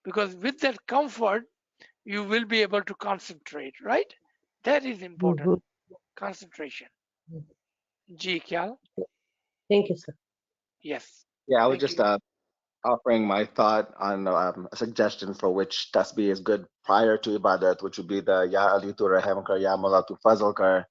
S3: Because with that comfort, you will be able to concentrate, right? That is important. Concentration. Ji Kyal?
S8: Thank you, sir.
S3: Yes.
S9: Yeah, I was
S3: Thank
S9: just
S3: you.
S9: offering my thought on a suggestion for which tasbih is good prior to ibadat, which would be the Ya Ali tu Rahem Kar, Ya Mawla tu Fazl Kar,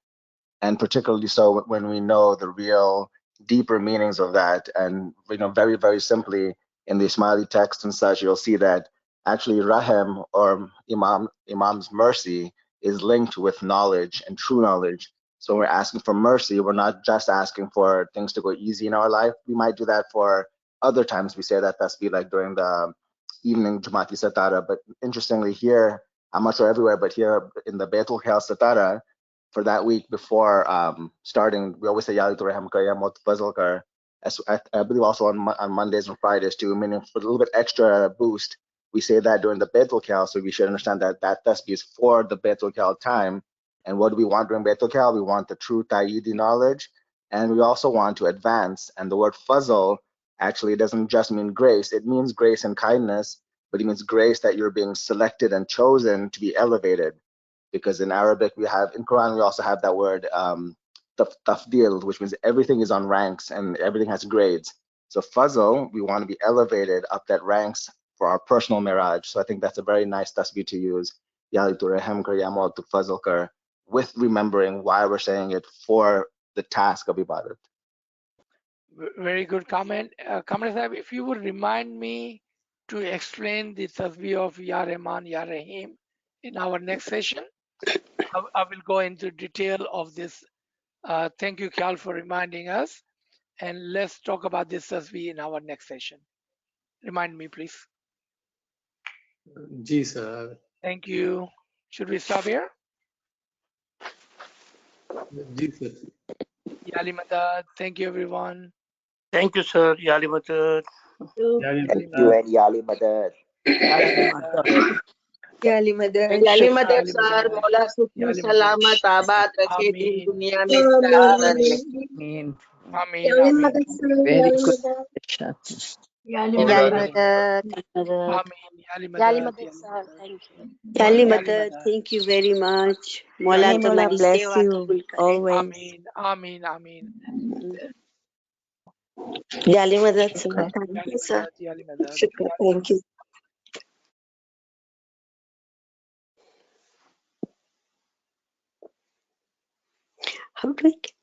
S9: and particularly so when we know the real deeper meanings of that. And very, very simply in the Ismaili text and such, you'll see that actually Rahem, or Imam's mercy, is linked with knowledge and true knowledge. So we're asking for mercy. We're not just asking for things to go easy in our life. We might do that for other times. We say that tasbih like during the evening Jumati Satara. But interestingly here, I'm not sure everywhere, but here in the Baitul Khal Satara, for that week before starting, we always say Ya Rahim Kar Mot Fazl Kar. I believe also on Mondays and Fridays too, meaning for a little bit extra boost. We say that during the Baitul Khal, so we should understand that that tasbih is for the Baitul Khal time. And what do we want during Baitul Khal? We want the true Tayyidi knowledge, and we also want to advance. And the word fazl actually doesn't just mean grace; it means grace and kindness, but it means grace that you're being selected and chosen to be elevated. Because in Arabic in Quran we also have that word tafdil, which means everything is on ranks and everything has grades. So fazl, we want to be elevated up that ranks for our personal miraj. So I think that's a very nice tasbih to use. Ya Ali tu Raham kar, Ya Maula tu Fazl kar, with remembering why we're saying it for the task of ibadat.
S3: Very good comment. Kamran Sahib, if you would remind me to explain the tasbih of Ya Rahman, Ya Rahim in our next session, I will go into detail of this. Thank you, Kyal, for reminding us. And let's talk about this tasbih in our next session. Remind me, please.
S5: Ji, sir.
S3: Thank you. Should we stop here?
S5: Ji, sir.
S3: Ya Ali Madad. Thank you, everyone.
S10: Thank you, sir. Yali Madad.
S11: Thank you and Yali Madad.
S7: Yali Madad.
S12: Yali Madad.
S2: Yali
S12: Shukran.
S2: मदद sir मौला सुखी
S3: Yali Madad.
S2: सलामत आबाद रखे दिन
S3: Ameen.
S2: दुनिया में sir
S12: Ameen.
S3: Ameen. Ameen.
S12: Very good session.
S7: Yali
S12: Yali
S7: Madad.
S12: Madad.
S3: Ameen. Yali Madad. Yali Madad.
S12: Yali
S3: Yali
S12: Madad.
S3: Madad.
S12: Thank you very much.
S3: Yali
S12: Mola
S3: Madad.
S12: तुम्हारी
S3: Madad.
S12: bless सेवा you कबूल करे. always.
S3: Ameen. Ameen. Ameen.
S12: Yali Madad, sir.
S7: Shukran.
S12: Thank
S3: Yali
S12: you, sir.
S3: Madad. Yali Madad.
S12: Shukran.
S3: Yali
S12: Thank you. How do I get